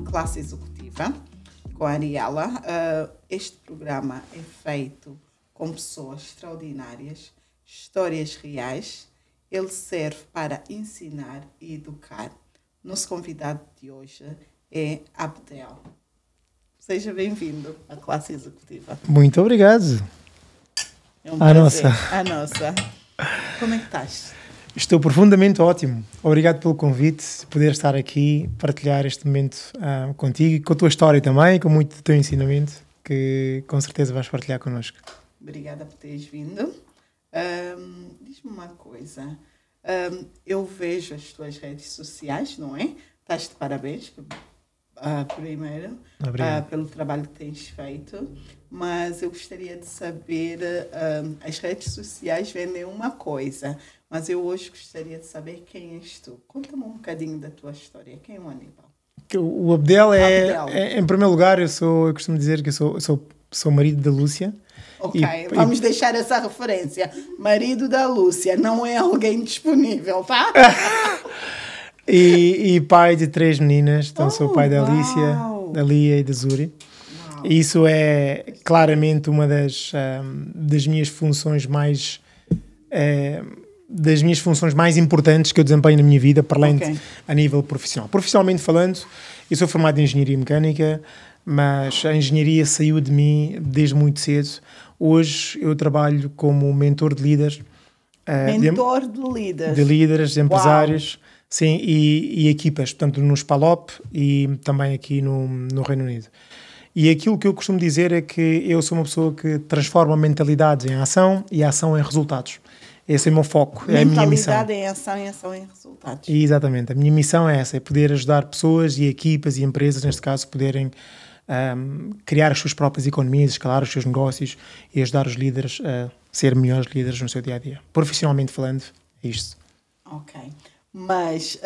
Classe Executiva com a Ariela. Este programa é feito com pessoas extraordinárias, histórias reais. Ele serve para ensinar e educar. Nosso convidado de hoje é Abdel. Seja bem-vindo à Classe Executiva. Muito obrigado. É um prazer. A nossa. Como é que estás? Estou profundamente ótimo. Obrigado pelo convite, poder estar aqui, partilhar este momento contigo e com a tua história também, com muito do teu ensinamento, que com certeza vais partilhar connosco. Obrigada por teres vindo. Diz-me uma coisa. Eu vejo as tuas redes sociais, não é? Estás de parabéns, primeiro, pelo trabalho que tens feito. Mas eu gostaria de saber, as redes sociais vendem uma coisa, mas eu hoje gostaria de saber quem és tu. Conta-me um bocadinho da tua história. Quem é o Aníbal? O Abdel em primeiro lugar, eu costumo dizer que eu sou marido da Lúcia. Ok, vamos deixar essa referência. Marido da Lúcia, não é alguém disponível, tá? e pai de 3 meninas, então sou pai da Alicia, da Lia e da Zuri. Isso é claramente uma das minhas funções mais importantes que eu desempenho na minha vida, para além de a nível profissional. Profissionalmente falando, eu sou formado em Engenharia Mecânica, mas a engenharia saiu de mim desde muito cedo. Hoje eu trabalho como mentor de líderes. Mentor de líderes? De líderes, de empresários, sim, e equipas, portanto no Spalop e também aqui no Reino Unido. E aquilo que eu costumo dizer é que eu sou uma pessoa que transforma mentalidades em ação e ação em resultados. Esse é o meu foco, é a minha missão. Mentalidade em ação e ação em resultados. E exatamente, a minha missão é essa, é poder ajudar pessoas e equipas e empresas, neste caso, poderem criar as suas próprias economias, escalar os seus negócios e ajudar os líderes a ser melhores líderes no seu dia-a-dia. Profissionalmente falando, é isto. Ok, mas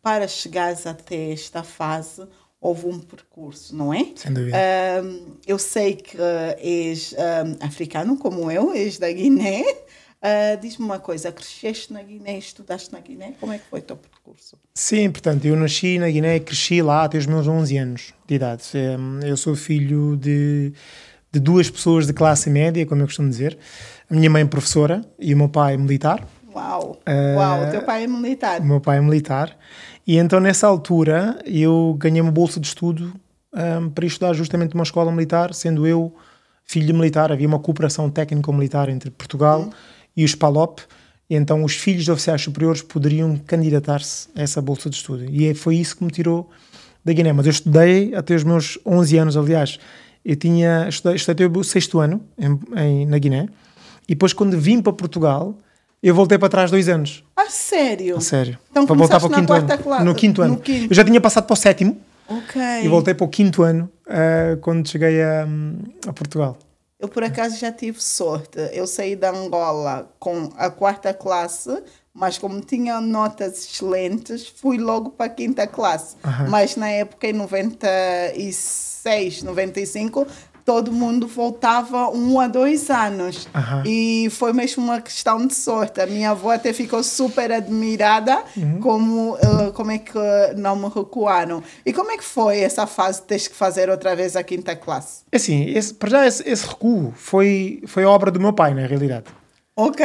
para chegares até esta fase, houve um percurso, não é? Sem dúvida. Eu sei que és africano, como eu, és da Guiné. Diz-me uma coisa, cresceste na Guiné, estudaste na Guiné? Como é que foi o teu percurso? Sim, portanto, eu nasci na Guiné e cresci lá até os meus 11 anos de idade. Eu sou filho de 2 pessoas de classe média, como eu costumo dizer. A minha mãe é professora e o meu pai é militar. Uau, o teu pai é militar. O meu pai é militar. E então, nessa altura, eu ganhei uma bolsa de estudo para estudar justamente numa escola militar, sendo eu filho de militar. Havia uma cooperação técnico-militar entre Portugal e o Spalop, e então os filhos de oficiais superiores poderiam candidatar-se a essa bolsa de estudo. E foi isso que me tirou da Guiné. Mas eu estudei até os meus 11 anos, aliás. Eu estudei até o 6º ano na Guiné, e depois, quando vim para Portugal, eu voltei para trás 2 anos. Ah, sério? A sério. Então, para voltar para o 5º ano. No 5º ano. Eu já tinha passado para o 7º. Ok. E voltei para o 5º ano quando cheguei a Portugal. Eu, por acaso, já tive sorte. Eu saí da Angola com a 4ª classe, mas como tinha notas excelentes, fui logo para a 5ª classe. Mas na época, em 96, 95... todo mundo voltava 1 a 2 anos. E foi mesmo uma questão de sorte. A minha avó até ficou super admirada como é que não me recuaram. E como é que foi essa fase de teres que fazer outra vez a 5ª classe? Assim, para já esse recuo foi obra do meu pai, na realidade. Ok.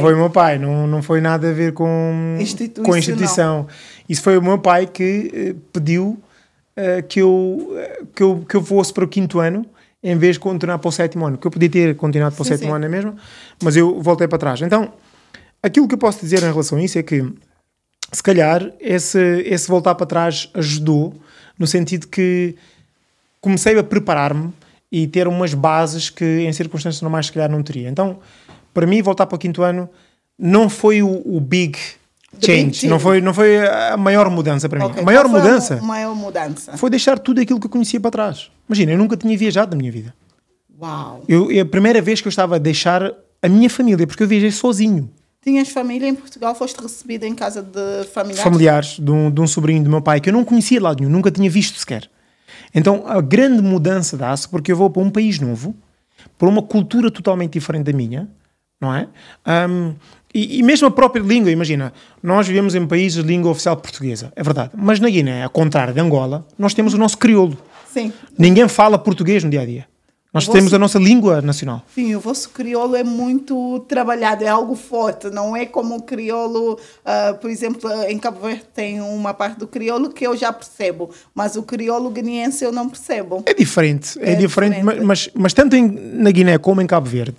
Foi o meu pai, não foi nada a ver com a instituição. Isso foi o meu pai que pediu que eu fosse para o 5º ano, em vez de continuar para o 7º ano, que eu podia ter continuado para o 7º ano mesmo, mas eu voltei para trás. Então, aquilo que eu posso dizer em relação a isso é que, se calhar, esse voltar para trás ajudou, no sentido que comecei a preparar-me e ter umas bases que, em circunstâncias normais, se calhar não teria. Então, para mim, voltar para o 5º ano não foi o big change, não foi a maior mudança para mim. A maior mudança foi deixar tudo aquilo que eu conhecia para trás. Imagina, eu nunca tinha viajado na minha vida. Uau! A primeira vez que eu estava a deixar a minha família, porque eu viajei sozinho. Tinhas família em Portugal? Foste recebido em casa de familiares? Familiares, de um sobrinho do meu pai, que eu não conhecia de lado nenhum, nunca tinha visto sequer. Então, a grande mudança dá-se porque eu vou para um país novo, para uma cultura totalmente diferente da minha, não é? E mesmo a própria língua, imagina, nós vivemos em países de língua oficial portuguesa, é verdade, mas na Guiné, ao contrário de Angola, nós temos o nosso crioulo. Sim. Ninguém fala português no dia-a-dia. Nós temos a nossa língua nacional. Sim, o vosso crioulo é muito trabalhado, é algo forte, não é como o crioulo, por exemplo, em Cabo Verde tem uma parte do crioulo que eu já percebo, mas o crioulo guineense eu não percebo. É diferente, mas tanto na Guiné como em Cabo Verde,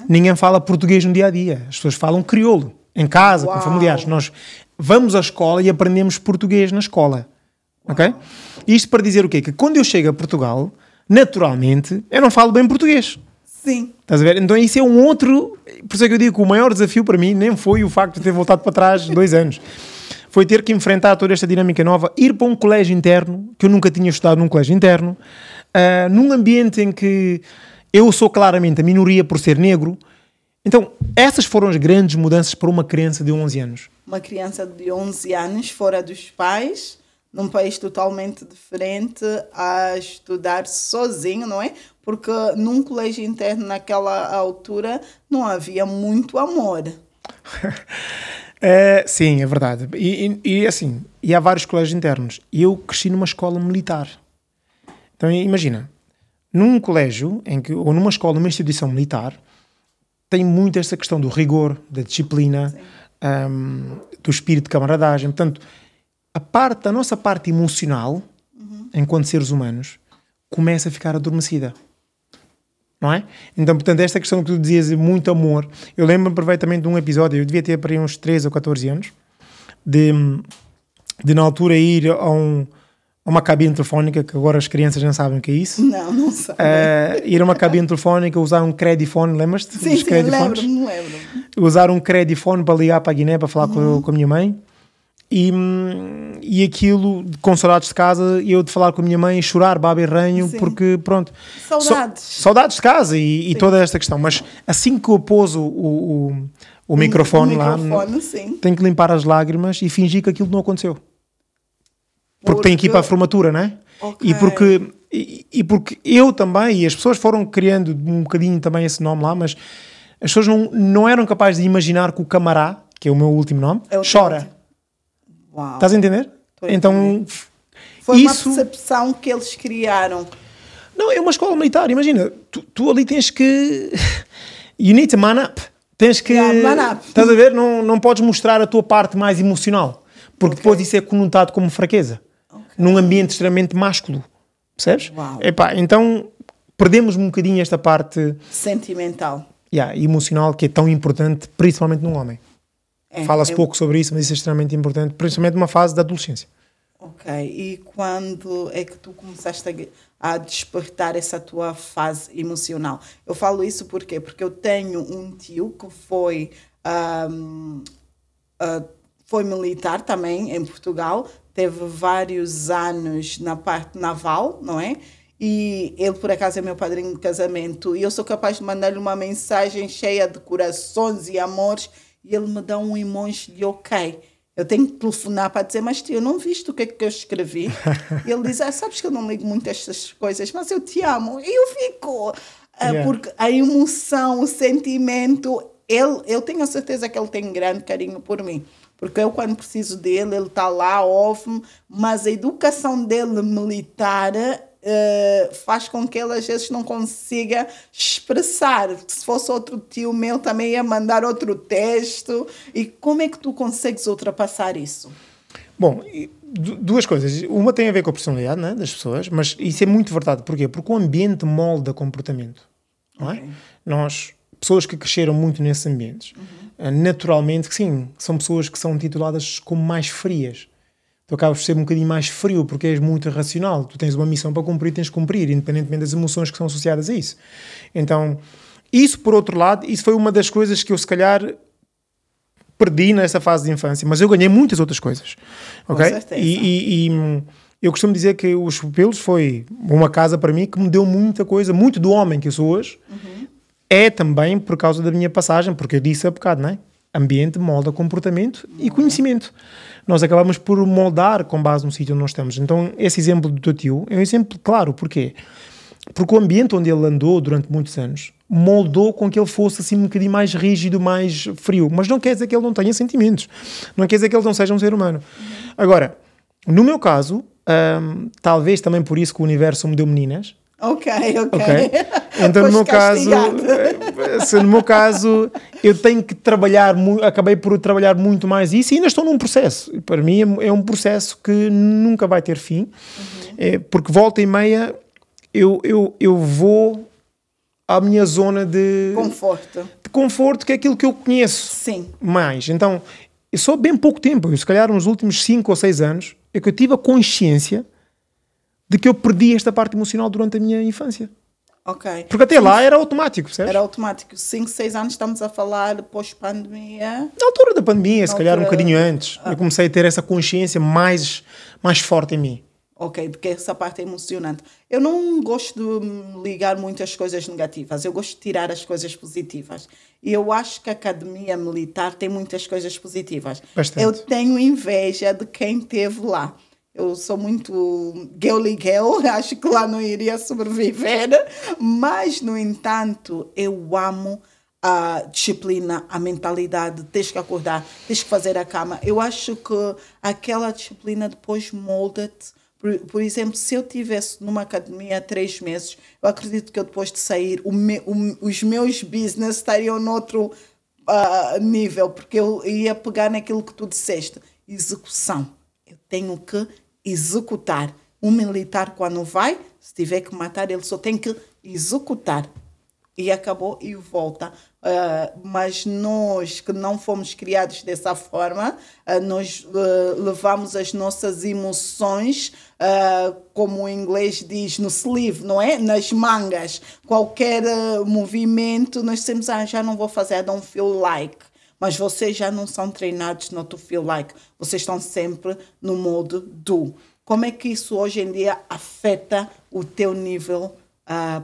ninguém fala português no dia-a-dia. As pessoas falam crioulo, em casa, com familiares. Nós vamos à escola e aprendemos português na escola. Ok? Isto para dizer o quê? Que quando eu chego a Portugal, naturalmente, eu não falo bem português. Sim. Estás a ver? Então isso é um outro... Por isso é que eu digo que o maior desafio para mim nem foi o facto de ter voltado para trás 2 anos. Foi ter que enfrentar toda esta dinâmica nova, ir para um colégio interno, que eu nunca tinha estudado num colégio interno, num ambiente em que eu sou claramente a minoria por ser negro. Então, essas foram as grandes mudanças para uma criança de 11 anos. Uma criança de 11 anos, fora dos pais, num país totalmente diferente, a estudar sozinho, não é? Porque num colégio interno, naquela altura, não havia muito amor. Sim, é verdade. E há vários colégios internos. E eu cresci numa escola militar. Então, imagina, num colégio, ou numa escola, numa instituição militar, tem muito essa questão do rigor, da disciplina, do espírito de camaradagem. Portanto, a nossa parte emocional, enquanto seres humanos, começa a ficar adormecida. Não é? Então, portanto, esta questão que tu dizias, muito amor, eu lembro-me perfeitamente de um episódio, eu devia ter para aí uns 13 ou 14 anos, de na altura ir a uma cabine telefónica, que agora as crianças já sabem o que é isso. Não sabem. Ir a uma cabine telefónica, usar um credifone, lembras-te? Sim, lembro. Usar um credifone para ligar para a Guiné, para falar com a minha mãe. E aquilo, com saudades de casa, eu de falar com a minha mãe, chorar, baba e ranho, porque pronto. Saudades de casa e toda esta questão. Mas assim que eu pôs o microfone lá, tenho que limpar as lágrimas e fingir que aquilo não aconteceu. Porque tenho que ir para a formatura, não é? Okay. E porque eu também, e as pessoas foram criando um bocadinho também esse nome lá, mas as pessoas não eram capazes de imaginar que o Camará, que é o meu último nome, chora. Uau. Estás a entender? Então, foi uma percepção que eles criaram. Não, é uma escola militar, imagina, tu ali tens que... You need to man up. Tens que... man up. Estás a ver? Não podes mostrar a tua parte mais emocional, porque depois isso é conotado como fraqueza. Num ambiente extremamente másculo. Percebes? Então, perdemos um bocadinho esta parte... Sentimental. Emocional, que é tão importante, principalmente num homem. Fala-se pouco sobre isso, mas isso é extremamente importante, principalmente numa fase da adolescência. Ok. E quando é que tu começaste a despertar essa tua fase emocional? Eu falo isso porque eu tenho um tio que foi militar também em Portugal, teve vários anos na parte naval, não é? E ele, por acaso, é meu padrinho de casamento, e eu sou capaz de mandar-lhe uma mensagem cheia de corações e amores, e ele me dá um emoji de ok. Eu tenho que telefonar para dizer, mas tio, não viste o que é que eu escrevi? E ele diz, sabes que eu não ligo muito a estas coisas, mas eu te amo. E eu fico... Porque a emoção, o sentimento... Eu tenho a certeza que ele tem grande carinho por mim. Porque eu, quando preciso dele, ele está lá, ouve-me. Mas a educação dele militar... faz com que ele às vezes não consiga expressar. Se fosse outro tio meu também ia mandar outro texto. E como é que tu consegues ultrapassar isso? Bom, 2 coisas. Uma tem a ver com a personalidade, né, das pessoas, mas isso é muito verdade. Porquê? Porque o ambiente molda comportamento. Não é? Nós, pessoas que cresceram muito nesses ambientes, naturalmente, sim, são pessoas que são tituladas como mais frias. Tu acabas por ser um bocadinho mais frio porque és muito racional. Tu tens uma missão para cumprir, tens de cumprir, independentemente das emoções que são associadas a isso. Então, isso, por outro lado, isso foi uma das coisas que eu, se calhar, perdi nessa fase de infância. Mas eu ganhei muitas outras coisas. Ok? Com certeza. E eu costumo dizer que os Pupilos foi uma casa para mim que me deu muita coisa, muito do homem que eu sou hoje. É também por causa da minha passagem, porque eu disse há bocado, não é? Ambiente molda comportamento e conhecimento. Nós acabamos por moldar com base no sítio onde nós estamos. Então, esse exemplo do teu tio é um exemplo claro. Porquê? Porque o ambiente onde ele andou durante muitos anos moldou com que ele fosse assim um bocadinho mais rígido, mais frio. Mas não quer dizer que ele não tenha sentimentos. Não quer dizer que ele não seja um ser humano. Agora, no meu caso, talvez também por isso que o universo me deu meninas. Ok. Então, no meu caso, eu tenho que trabalhar, acabei por trabalhar muito mais isso e ainda estou num processo. Para mim é um processo que nunca vai ter fim, porque volta e meia eu vou à minha zona de conforto, que é aquilo que eu conheço. Sim. Mais. Então, eu só bem pouco tempo, se calhar nos últimos 5 ou 6 anos, é que eu tive a consciência de que eu perdi esta parte emocional durante a minha infância. Ok. Porque até lá era automático, percebes? Era automático. 5, 6 anos estamos a falar pós-pandemia. Na altura da pandemia, se calhar um bocadinho antes, eu comecei a ter essa consciência mais forte em mim. Ok, porque essa parte é emocionante. Eu não gosto de ligar muito as coisas negativas. Eu gosto de tirar as coisas positivas. E eu acho que a Academia Militar tem muitas coisas positivas. Bastante. Eu tenho inveja de quem esteve lá. Eu sou muito girly girl, acho que lá não iria sobreviver, mas, no entanto, eu amo a disciplina, a mentalidade, tens que acordar, tens que fazer a cama. Eu acho que aquela disciplina depois molda-te. Por exemplo, se eu estivesse numa academia há 3 meses, eu acredito que eu depois de sair, os meus business estariam noutro nível, porque eu ia pegar naquilo que tu disseste, execução. Eu tenho que executar. Um militar, quando vai, se tiver que matar, ele só tem que executar. E acabou e volta. Mas nós que não fomos criados dessa forma, nós levamos as nossas emoções, como o inglês diz, no sleeve, não é? Nas mangas. Qualquer movimento, nós temos, já não vou fazer, I don't feel like. Mas vocês já não são treinados no to feel like. Vocês estão sempre no modo do. Como é que isso hoje em dia afeta o teu nível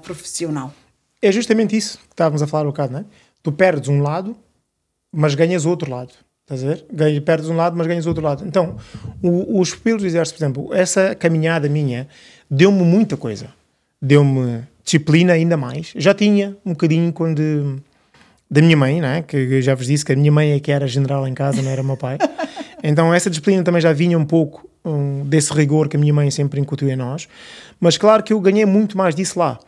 profissional? É justamente isso que estávamos a falar um bocado, não é? Tu perdes um lado, mas ganhas outro lado. Estás a ver? Perdes um lado, mas ganhas outro lado. Então, os pupilos do exército, por exemplo, essa caminhada minha deu-me muita coisa. Deu-me disciplina ainda mais. Já tinha um bocadinho da minha mãe, não é? Que eu já vos disse que a minha mãe é que era general em casa, não era o meu pai. Então essa disciplina também já vinha um pouco desse rigor que a minha mãe sempre incutiu em nós. Mas claro que eu ganhei muito mais disso lá.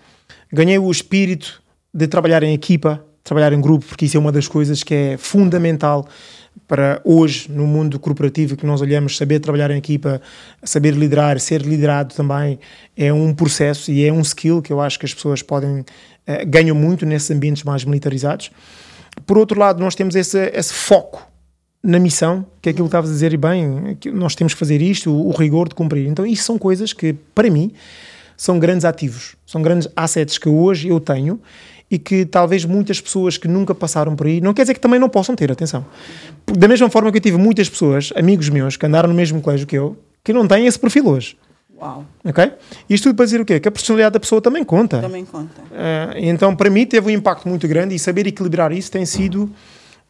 Ganhei o espírito de trabalhar em equipa, trabalhar em grupo, porque isso é uma das coisas que é fundamental para hoje, no mundo corporativo que nós olhamos, saber trabalhar em equipa, saber liderar, ser liderado também é um processo e é um skill que eu acho que as pessoas ganham muito nesses ambientes mais militarizados. Por outro lado, nós temos esse foco na missão, que é aquilo que estavas a dizer, e bem, que nós temos que fazer isto, o rigor de cumprir. Então, isso são coisas que, para mim, são grandes ativos, são grandes assets que hoje eu tenho e que talvez muitas pessoas que nunca passaram por aí, não quer dizer que também não possam ter, atenção. Da mesma forma que eu tive muitas pessoas, amigos meus, que andaram no mesmo colégio que não têm esse perfil hoje. Uau. Ok? Isto tudo para dizer o quê? Que a personalidade da pessoa também conta. Também conta. Então, para mim, teve um impacto muito grande e saber equilibrar isso tem sido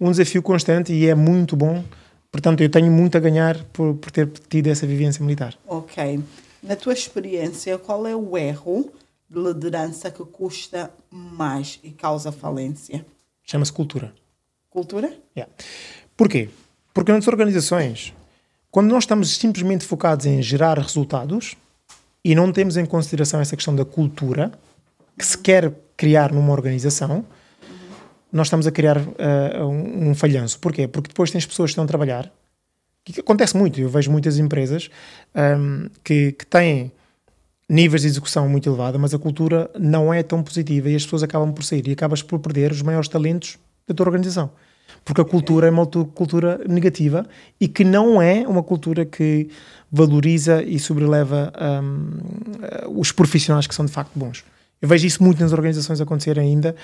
um desafio constante e é muito bom. Portanto, eu tenho muito a ganhar por ter tido essa vivência militar. Ok. Na tua experiência, qual é o erro de liderança que custa mais e causa falência? Chama-se cultura. Cultura? Yeah. Porquê? Porque nas organizações, quando nós estamos simplesmente focados em gerar resultados e não temos em consideração essa questão da cultura que se quer criar numa organização, nós estamos a criar um falhanço. Porquê? Porque depois tens pessoas que estão a trabalhar, que acontece muito, eu vejo muitas empresas que têm níveis de execução muito elevados, mas a cultura não é tão positiva e as pessoas acabam por sair e acabas por perder os maiores talentos da tua organização. Porque a cultura é uma cultura negativa e que não é uma cultura que valoriza e sobreleva os profissionais que são de facto bons. Eu vejo isso muito nas organizações acontecer ainda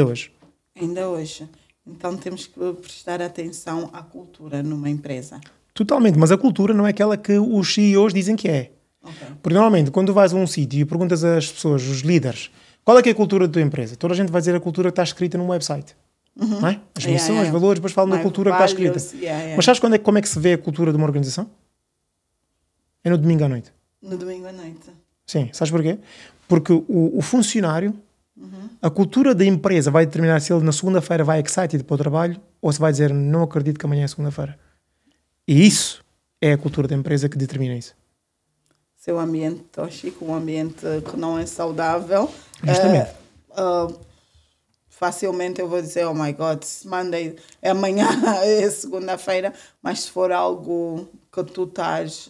hoje. Ainda hoje. Então temos que prestar atenção à cultura numa empresa. Totalmente, mas a cultura não é aquela que os CEOs dizem que é. Okay. Porque normalmente quando tu vais a um sítio e perguntas às pessoas, os líderes, qual é que é a cultura da tua empresa? Toda a gente vai dizer a cultura que está escrita num website. Não é? As missões, os valores, depois falam da cultura que está escrita. Mas sabes como é que se vê a cultura de uma organização? É no domingo à noite. No domingo à noite. Sim, sabes porquê? Porque o funcionário, a cultura da empresa vai determinar se ele na segunda-feira vai excited para o trabalho ou se vai dizer não acredito que amanhã é segunda-feira. E isso é a cultura da empresa que determina isso. Seu ambiente tóxico, um ambiente que não é saudável. Justamente. Facilmente eu vou dizer, oh my God, Monday é amanhã, é segunda-feira, mas se for algo que tu estás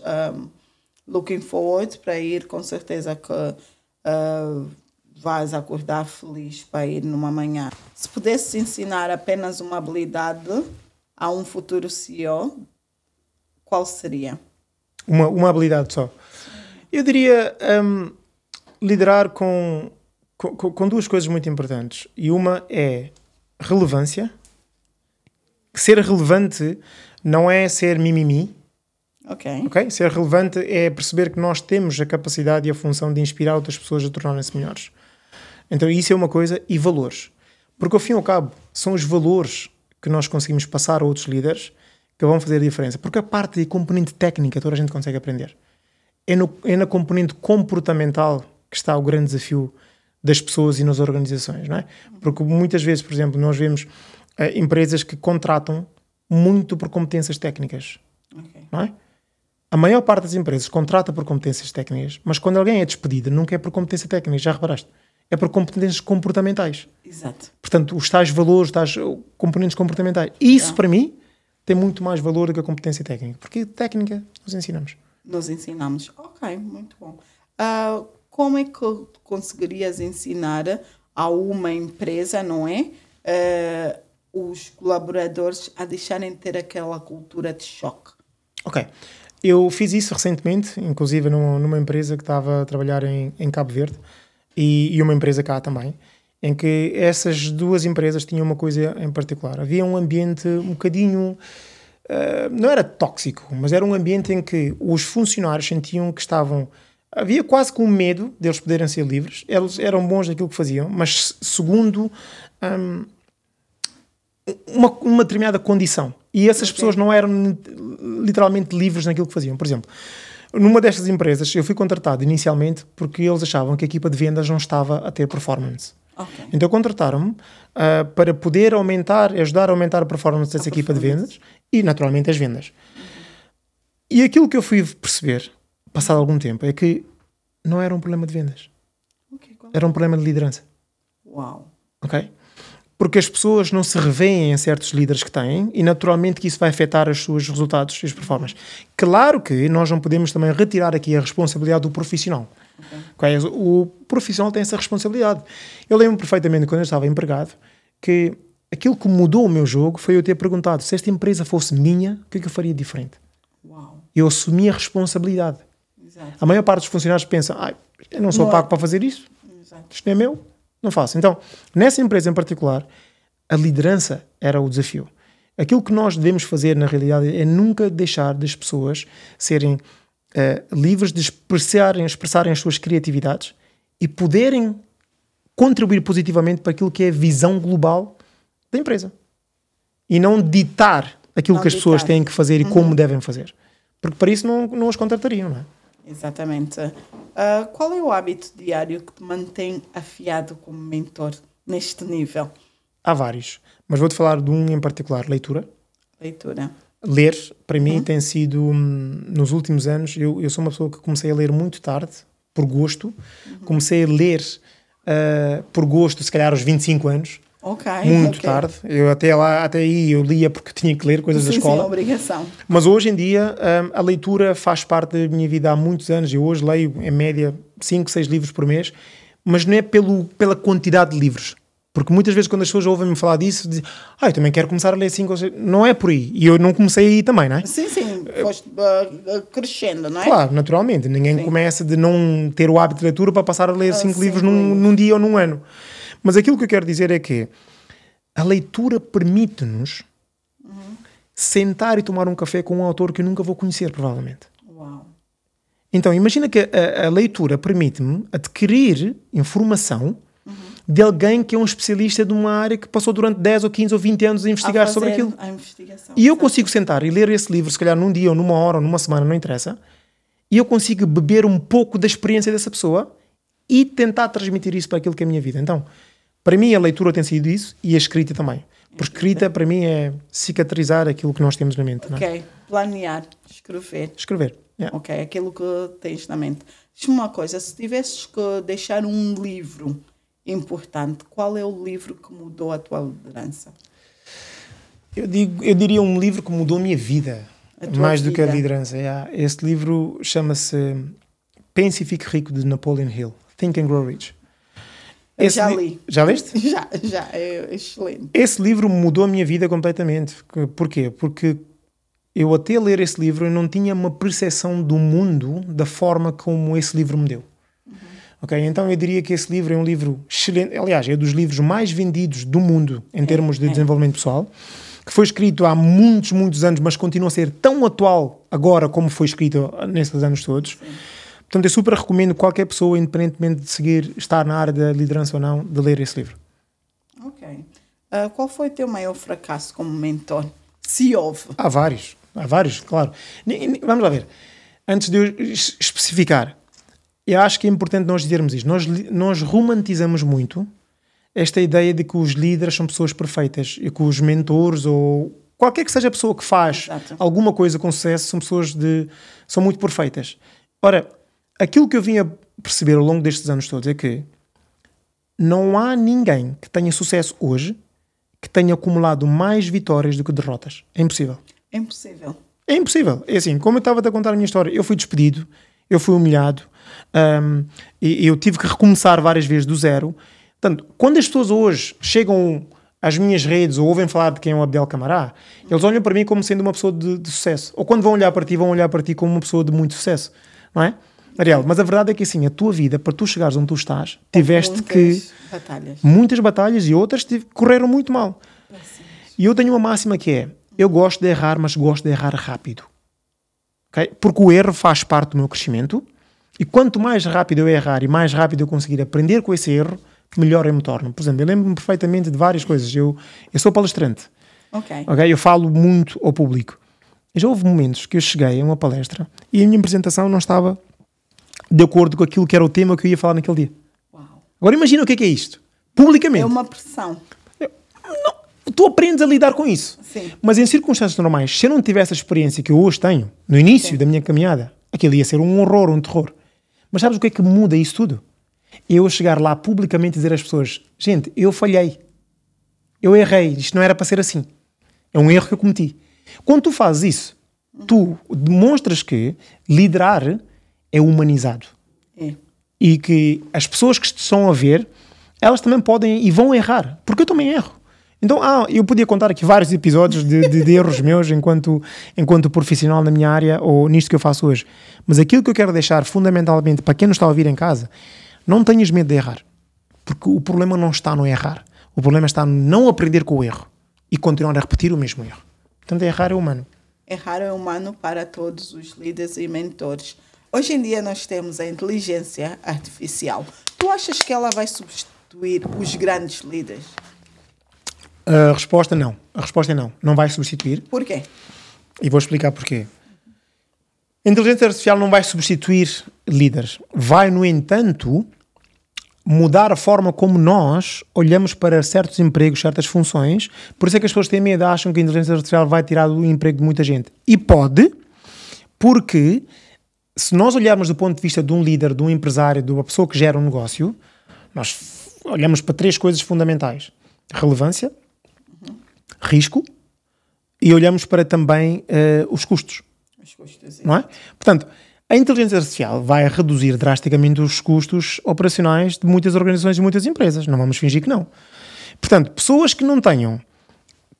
looking forward para ir, com certeza que vais acordar feliz para ir numa manhã. Se pudesse ensinar apenas uma habilidade a um futuro CEO, qual seria? Uma habilidade só. Eu diria liderar com duas coisas muito importantes. E uma é relevância. Ser relevante não é ser mimimi. Ok? Ser relevante é perceber que nós temos a capacidade e a função de inspirar outras pessoas a tornarem-se melhores. Então isso é uma coisa. E valores. Porque ao fim e ao cabo são os valores que nós conseguimos passar a outros líderes que vão fazer a diferença. Porque a parte de componente técnica toda a gente consegue aprender. É na componente comportamental que está o grande desafio das pessoas e nas organizações, não é? Porque muitas vezes, por exemplo, nós vemos empresas que contratam muito por competências técnicas, não é? A maior parte das empresas contrata por competências técnicas, mas quando alguém é despedido, nunca é por competência técnica, já reparaste? É por competências comportamentais. Exato. Portanto, os tais valores, os tais componentes comportamentais. Isso, para mim, tem muito mais valor do que a competência técnica, porque técnica nós ensinamos. Nos ensinamos. Ok, muito bom. Como é que conseguirias ensinar a uma empresa, não é? Os colaboradores a deixarem de ter aquela cultura de choque? Ok. Eu fiz isso recentemente, inclusive numa empresa que estava a trabalhar em Cabo Verde e uma empresa cá também, em que essas duas empresas tinham uma coisa em particular. Havia um ambiente um bocadinho... não era tóxico, mas era um ambiente em que os funcionários sentiam que estavam... Havia quase com medo deles poderem ser livres. Eles eram bons naquilo que faziam, mas segundo uma determinada condição. E essas pessoas não eram literalmente livres naquilo que faziam. Por exemplo, numa destas empresas, eu fui contratado inicialmente porque eles achavam que a equipa de vendas não estava a ter performance. Então contrataram-me para poder ajudar a aumentar a performance dessa equipa de vendas e, naturalmente, as vendas. E aquilo que eu fui perceber, passado algum tempo, é que não era um problema de vendas. Era um problema de liderança. Uau! Ok? Porque as pessoas não se revêem em certos líderes que têm e, naturalmente, que isso vai afetar os seus resultados e as performances. Claro que nós não podemos também retirar aqui a responsabilidade do profissional. O profissional tem essa responsabilidade. Eu lembro perfeitamente, quando eu estava empregado, que aquilo que mudou o meu jogo foi eu ter perguntado se esta empresa fosse minha, o que é que eu faria diferente? Uau. Eu assumi a responsabilidade. Exato. A maior parte dos funcionários pensa, eu não sou pago para fazer isso. Exato. Isto não é meu, não faço. Então, nessa empresa em particular, a liderança era o desafio. Aquilo que nós devemos fazer, na realidade, é nunca deixar das pessoas serem livres de expressarem as suas criatividades e poderem contribuir positivamente para aquilo que é a visão global da empresa. E não ditar aquilo que as pessoas têm que fazer e como devem fazer. Porque para isso não as contratariam, não é? Exatamente. Qual é o hábito diário que te mantém afiado como mentor neste nível? Há vários, mas vou-te falar de um em particular, leitura. Leitura. Ler, para mim, tem sido, nos últimos anos, eu sou uma pessoa que comecei a ler muito tarde, por gosto. Comecei a ler por gosto, se calhar aos 25 anos. Muito tarde. Eu até aí eu lia porque tinha que ler coisas da escola. Sim, obrigação. Mas hoje em dia a leitura faz parte da minha vida há muitos anos. Eu hoje leio, em média, 5, 6 livros por mês, mas não é pela quantidade de livros. Porque muitas vezes quando as pessoas ouvem-me falar disso, dizem, eu também quero começar a ler 5 ou 6. Não é por aí. E eu não comecei aí também, não é? Sim, foste crescendo, não é? Claro, naturalmente. Ninguém começa de não ter o hábito de leitura para passar a ler 5 livros num dia ou num ano. Mas aquilo que eu quero dizer é que a leitura permite-nos sentar e tomar um café com um autor que eu nunca vou conhecer, provavelmente. Uau. Então, imagina que a leitura permite-me adquirir informação de alguém que é um especialista de uma área que passou durante 10 ou 15 ou 20 anos a investigar sobre aquilo. A investigação. E eu consigo sentar e ler esse livro, se calhar num dia ou numa hora ou numa semana, não interessa, e eu consigo beber um pouco da experiência dessa pessoa e tentar transmitir isso para aquilo que é a minha vida. Então, para mim a leitura tem sido isso e a escrita também. Por escrita, para mim, é cicatrizar aquilo que nós temos na mente. Ok, não é? Planear, escrever. Escrever, yeah. Ok, aquilo que tens na mente. Diz-me uma coisa, se tivesses que deixar um livro importante, qual é o livro que mudou a tua liderança? Eu diria um livro que mudou a minha vida, mais do que a liderança. Yeah. Este livro chama-se Pense e Fique Rico, de Napoleon Hill. Think and Grow Rich. Já li. Já leste? Já, é excelente. Esse livro mudou a minha vida completamente. Porquê? Porque eu até ler esse livro eu não tinha uma percepção do mundo da forma como esse livro me deu. Okay? Então eu diria que esse livro é um livro excelente. Aliás, é dos livros mais vendidos do mundo em termos de desenvolvimento pessoal, que foi escrito há muitos anos, mas continua a ser tão atual agora como foi escrito nesses anos todos. Sim. Portanto, eu super recomendo qualquer pessoa, independentemente de estar na área da liderança ou não, de ler esse livro. Ok. Qual foi o teu maior fracasso como mentor? Se houve. Há vários, claro. Vamos lá ver. Antes de eu especificar, eu acho que é importante nós dizermos isto. Nós romantizamos muito esta ideia de que os líderes são pessoas perfeitas e que os mentores ou qualquer que seja a pessoa que faz alguma coisa com sucesso são muito perfeitas. Ora, aquilo que eu vim a perceber ao longo destes anos todos é que não há ninguém que tenha sucesso hoje que tenha acumulado mais vitórias do que derrotas. É impossível. É impossível. É impossível. É assim, como eu estava a contar a minha história, eu fui despedido, eu fui humilhado, e eu tive que recomeçar várias vezes do zero. Portanto, quando as pessoas hoje chegam às minhas redes ou ouvem falar de quem é o Abdel Camará, eles olham para mim como sendo uma pessoa de sucesso. Ou quando vão olhar para ti como uma pessoa de muito sucesso. Não é? Ariel, mas a verdade é que assim, a tua vida, para tu chegares onde tu estás, tiveste muitas batalhas e outras correram muito mal. E eu tenho uma máxima que é, eu gosto de errar, mas gosto de errar rápido. Okay? Porque o erro faz parte do meu crescimento e quanto mais rápido eu errar e mais rápido eu conseguir aprender com esse erro, melhor eu me torno. Por exemplo, eu lembro-me perfeitamente de várias coisas. Eu sou palestrante. Okay? Eu falo muito ao público. E já houve momentos que eu cheguei a uma palestra e a minha apresentação não estava de acordo com aquilo que era o tema que eu ia falar naquele dia. Uau. Agora imagina o que é isto. Publicamente. É uma pressão. Tu aprendes a lidar com isso. Sim. Mas em circunstâncias normais, se eu não tivesse a experiência que eu hoje tenho, no início da minha caminhada, aquilo ia ser um horror, um terror. Mas sabes o que é que muda isso tudo? Eu chegar lá publicamente e dizer às pessoas, gente, eu falhei. Eu errei. Isto não era para ser assim. É um erro que eu cometi. Quando tu fazes isso, tu demonstras que liderar é humanizado. É. E que as pessoas que estão a ver, elas também podem e vão errar. Porque eu também erro. Então, eu podia contar aqui vários episódios de erros meus enquanto profissional na minha área ou nisto que eu faço hoje. Mas aquilo que eu quero deixar fundamentalmente para quem nos está a ouvir em casa, não tenhas medo de errar. Porque o problema não está no errar. O problema está no não aprender com o erro e continuar a repetir o mesmo erro. Portanto, errar é humano. Errar é humano para todos os líderes e mentores. Hoje em dia nós temos a inteligência artificial. Tu achas que ela vai substituir os grandes líderes? A resposta não. A resposta é não. Não vai substituir. Por quê? E vou explicar porquê. A inteligência artificial não vai substituir líderes. Vai, no entanto, mudar a forma como nós olhamos para certos empregos, certas funções. Por isso é que as pessoas têm medo, acham que a inteligência artificial vai tirar o emprego de muita gente. E pode, porque se nós olharmos do ponto de vista de um líder, de um empresário, de uma pessoa que gera um negócio, nós olhamos para 3 coisas fundamentais. Relevância, risco e olhamos para também os custos. Os custos, não é? Portanto, a inteligência artificial vai reduzir drasticamente os custos operacionais de muitas organizações e muitas empresas. Não vamos fingir que não. Portanto, pessoas que não tenham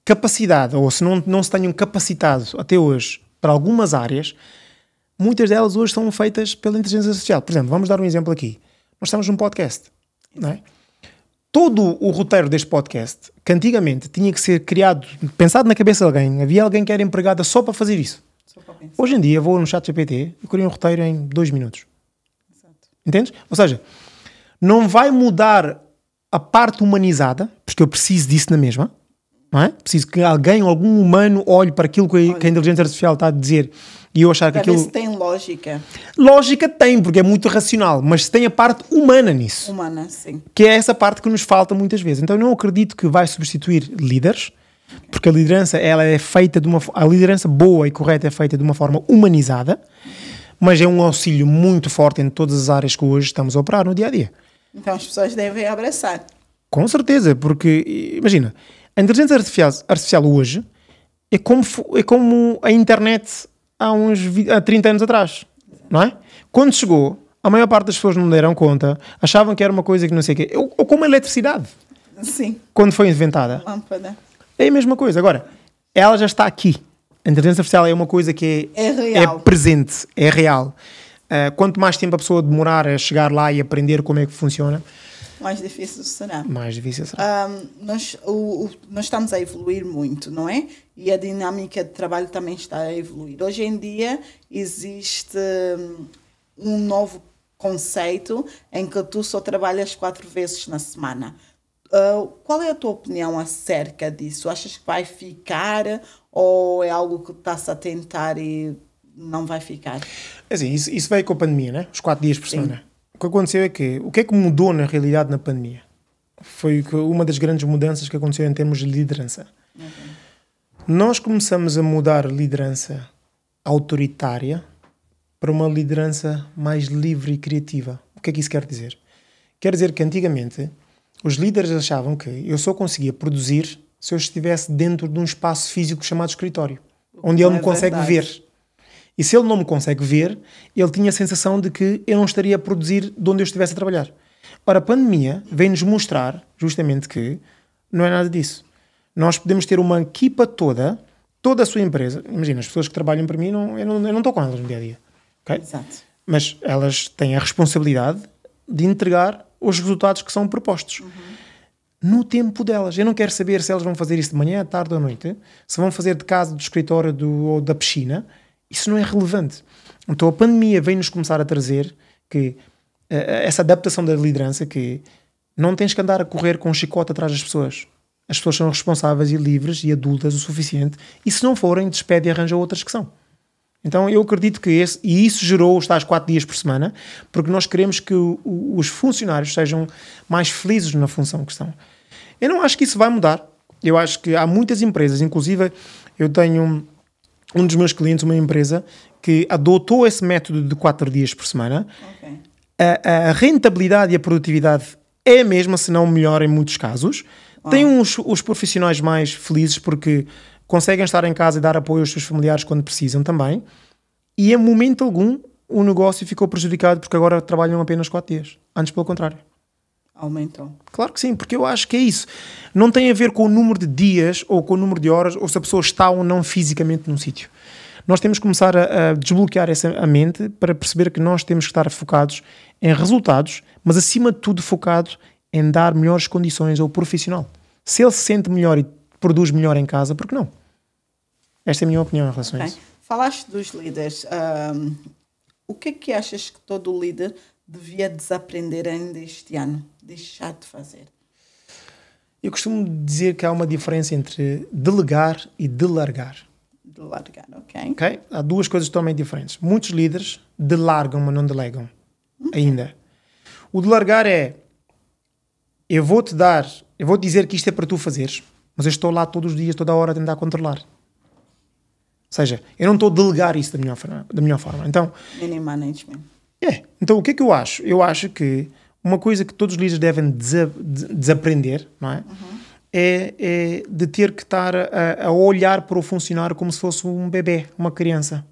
capacidade ou se não se tenham capacitado até hoje para algumas áreas, muitas delas hoje são feitas pela inteligência artificial. Por exemplo, vamos dar um exemplo aqui. Nós estamos num podcast, não é? Todo o roteiro deste podcast, que antigamente tinha que ser criado, pensado na cabeça de alguém, havia alguém que era empregada só para fazer isso. Hoje em dia vou no ChatGPT e crio um roteiro em 2 minutos. Exato. Entendes? Ou seja, não vai mudar a parte humanizada, porque eu preciso disso na mesma, não é? Preciso que alguém, algum humano, olhe para aquilo que a inteligência artificial está a dizer E eu achar que aquilo... ver se tem lógica. Lógica tem, porque é muito racional, mas tem a parte humana nisso. Humana, sim. Que é essa parte que nos falta muitas vezes. Então eu não acredito que vai substituir líderes, porque a liderança, ela é feita a liderança boa e correta é feita de uma forma humanizada, mas é um auxílio muito forte em todas as áreas que hoje estamos a operar no dia-a-dia. Então as pessoas devem abraçar. Com certeza, porque, imagina, a inteligência artificial hoje é como a internet há 30 anos atrás, não é? Quando chegou, a maior parte das pessoas não deram conta, achavam que era uma coisa que não sei o quê. Ou como a eletricidade. Sim. Quando foi inventada. Lâmpada. É a mesma coisa. Agora, ela já está aqui. A inteligência artificial é uma coisa que é presente, é real. Quanto mais tempo a pessoa demorar a chegar lá e aprender como é que funciona, mais difícil será. Mais difícil será. Nós estamos a evoluir muito, não é? E a dinâmica de trabalho também está a evoluir. Hoje em dia existe um novo conceito em que tu só trabalhas 4 vezes na semana. Qual é a tua opinião acerca disso? Achas que vai ficar ou é algo que está-se a tentar e não vai ficar? Assim, isso veio com a pandemia, né? Os 4 dias por semana. O que aconteceu é que, o que é que mudou na realidade na pandemia? Foi uma das grandes mudanças que aconteceu em termos de liderança. Nós começamos a mudar a liderança autoritária para uma liderança mais livre e criativa. O que é que isso quer dizer? Quer dizer que antigamente os líderes achavam que eu só conseguia produzir se eu estivesse dentro de um espaço físico chamado escritório, onde ele me consegue ver. E se ele não me consegue ver, ele tinha a sensação de que eu não estaria a produzir de onde eu estivesse a trabalhar. Ora, a pandemia vem-nos mostrar justamente que não é nada disso. Nós podemos ter uma equipa toda a sua empresa. Imagina, as pessoas que trabalham para mim, eu não estou com elas no dia-a-dia. Okay? Exato. Mas elas têm a responsabilidade de entregar os resultados que são propostos. No tempo delas. Eu não quero saber se elas vão fazer isso de manhã, à tarde ou à noite, se vão fazer de casa, do escritório ou da piscina. Isso não é relevante. Então a pandemia vem-nos começar a trazer que essa adaptação da liderança, que não tens que andar a correr com um chicote atrás das pessoas. As pessoas são responsáveis e livres e adultas o suficiente, e se não forem, despede e arranja outras que são. Então eu acredito que e isso gerou os tais 4 dias por semana, porque nós queremos que os funcionários sejam mais felizes na função que estão. Eu não acho que isso vai mudar. Eu acho que há muitas empresas, inclusive eu tenho um dos meus clientes, uma empresa, que adotou esse método de 4 dias por semana. Okay. A rentabilidade e a produtividade é a mesma, se não melhor em muitos casos. Tem os profissionais mais felizes porque conseguem estar em casa e dar apoio aos seus familiares quando precisam também. E em momento algum o negócio ficou prejudicado porque agora trabalham apenas 4 dias. Antes, pelo contrário. Aumentou. Claro que sim, porque eu acho que é isso. Não tem a ver com o número de dias ou com o número de horas ou se a pessoa está ou não fisicamente num sítio. Nós temos que começar a desbloquear a mente para perceber que nós temos que estar focados em resultados, mas acima de tudo focado em dar melhores condições ao profissional. Se ele se sente melhor e produz melhor em casa, por que não? Esta é a minha opinião em relação a isso. Falaste dos líderes. O que é que achas que todo líder devia desaprender ainda este ano? Deixar de fazer? Eu costumo dizer que há uma diferença entre delegar e delargar. Delargar, ok? Há 2 coisas totalmente diferentes. Muitos líderes delargam, mas não delegam. Ainda. O delargar é: eu vou-te dizer que isto é para tu fazeres, mas eu estou lá todos os dias, toda a hora a tentar controlar. Ou seja, eu não estou a delegar isso da melhor forma. Então, Mini management. Então o que é que eu acho? Eu acho que uma coisa que todos os líderes devem desaprender, não é? É de ter que estar a olhar para o funcionário como se fosse um bebê, uma criança.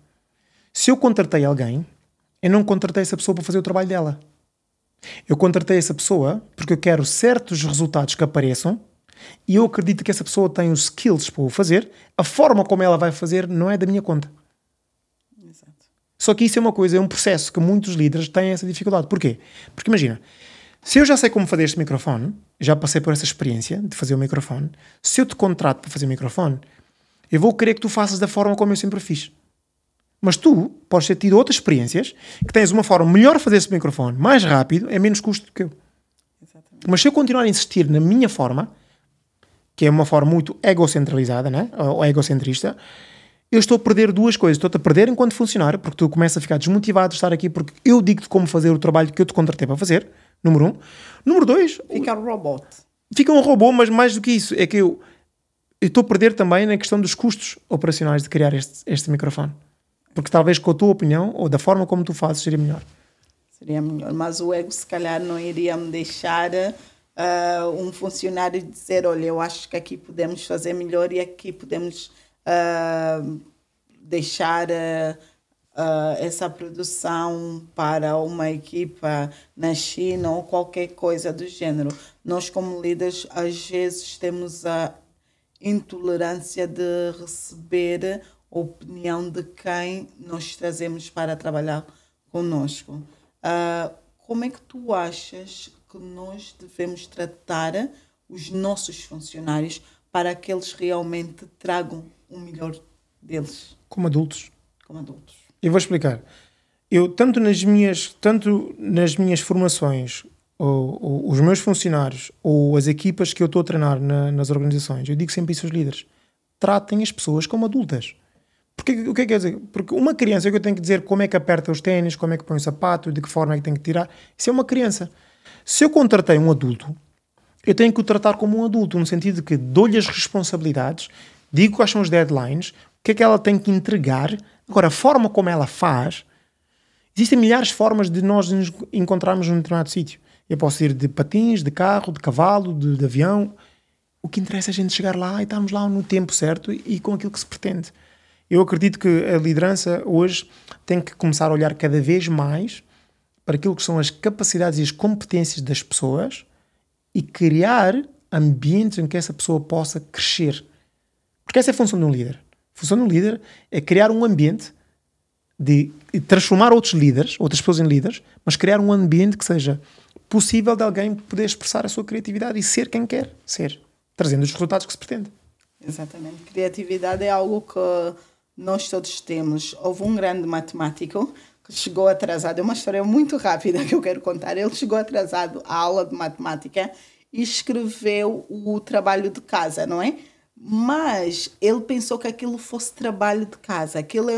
Se eu contratei alguém, eu não contratei essa pessoa para fazer o trabalho dela. Eu contratei essa pessoa porque eu quero certos resultados que apareçam e eu acredito que essa pessoa tem os skills para o fazer. A forma como ela vai fazer não é da minha conta. Exato. Só que isso é uma coisa, é um processo que muitos líderes têm essa dificuldade. Porquê? Porque imagina, se eu já sei como fazer este microfone, já passei por essa experiência de fazer o microfone, se eu te contrato para fazer o microfone, eu vou querer que tu faças da forma como eu sempre fiz. Mas tu podes ter tido outras experiências que tens uma forma melhor de fazer esse microfone, mais rápido, é menos custo do que eu. Exatamente. Mas se eu continuar a insistir na minha forma, que é uma forma muito egocentralizada, né? Ou egocentrista, eu estou a perder duas coisas. Estou-te a perder enquanto funcionário, porque tu começas a ficar desmotivado de estar aqui porque eu digo-te como fazer o trabalho que eu te contratei para fazer, número 1. Número 2... Fica um robô. Fica um robô, mas mais do que isso, é que eu estou a perder também na questão dos custos operacionais de criar este microfone. Porque talvez com a tua opinião, ou da forma como tu fazes, seria melhor. Seria melhor, mas o ego se calhar não iria me deixar um funcionário dizer, olha, eu acho que aqui podemos fazer melhor e aqui podemos deixar essa produção para uma equipa na China ou qualquer coisa do género. Nós, como líderes, às vezes temos a intolerância de receber a opinião de quem nós trazemos para trabalhar conosco. Como é que tu achas que nós devemos tratar os nossos funcionários para que eles realmente tragam o melhor deles? Como adultos. Como adultos. Eu vou explicar. Eu, tanto nas minhas formações, ou os meus funcionários, ou as equipas que eu estou a treinar nas organizações, eu digo sempre isso aos líderes. Tratem as pessoas como adultas. Porque, o que é que quer dizer? Porque uma criança, é que eu tenho que dizer como é que aperta os ténis, como é que põe o sapato, de que forma é que tem que tirar. Isso é uma criança. Se eu contratei um adulto, eu tenho que o tratar como um adulto, no sentido de que dou-lhe as responsabilidades, digo quais são os deadlines, o que é que ela tem que entregar. Agora, a forma como ela faz, existem milhares de formas de nós nos encontrarmos num determinado sítio. Eu posso ir de patins, de carro, de cavalo, de avião. O que interessa é a gente chegar lá e estarmos lá no tempo certo e com aquilo que se pretende. Eu acredito que a liderança hoje tem que começar a olhar cada vez mais para aquilo que são as capacidades e as competências das pessoas e criar ambientes em que essa pessoa possa crescer. Porque essa é a função de um líder. A função de um líder é criar um ambiente de transformar outros líderes, outras pessoas em líderes, mas criar um ambiente que seja possível de alguém poder expressar a sua criatividade e ser quem quer ser, trazendo os resultados que se pretende. Exatamente. Criatividade é algo que nós todos temos. Houve um grande matemático que chegou atrasado. É uma história muito rápida que eu quero contar. Ele chegou atrasado à aula de matemática e escreveu o trabalho de casa, não é? Mas ele pensou que aquilo fosse trabalho de casa. Aquilo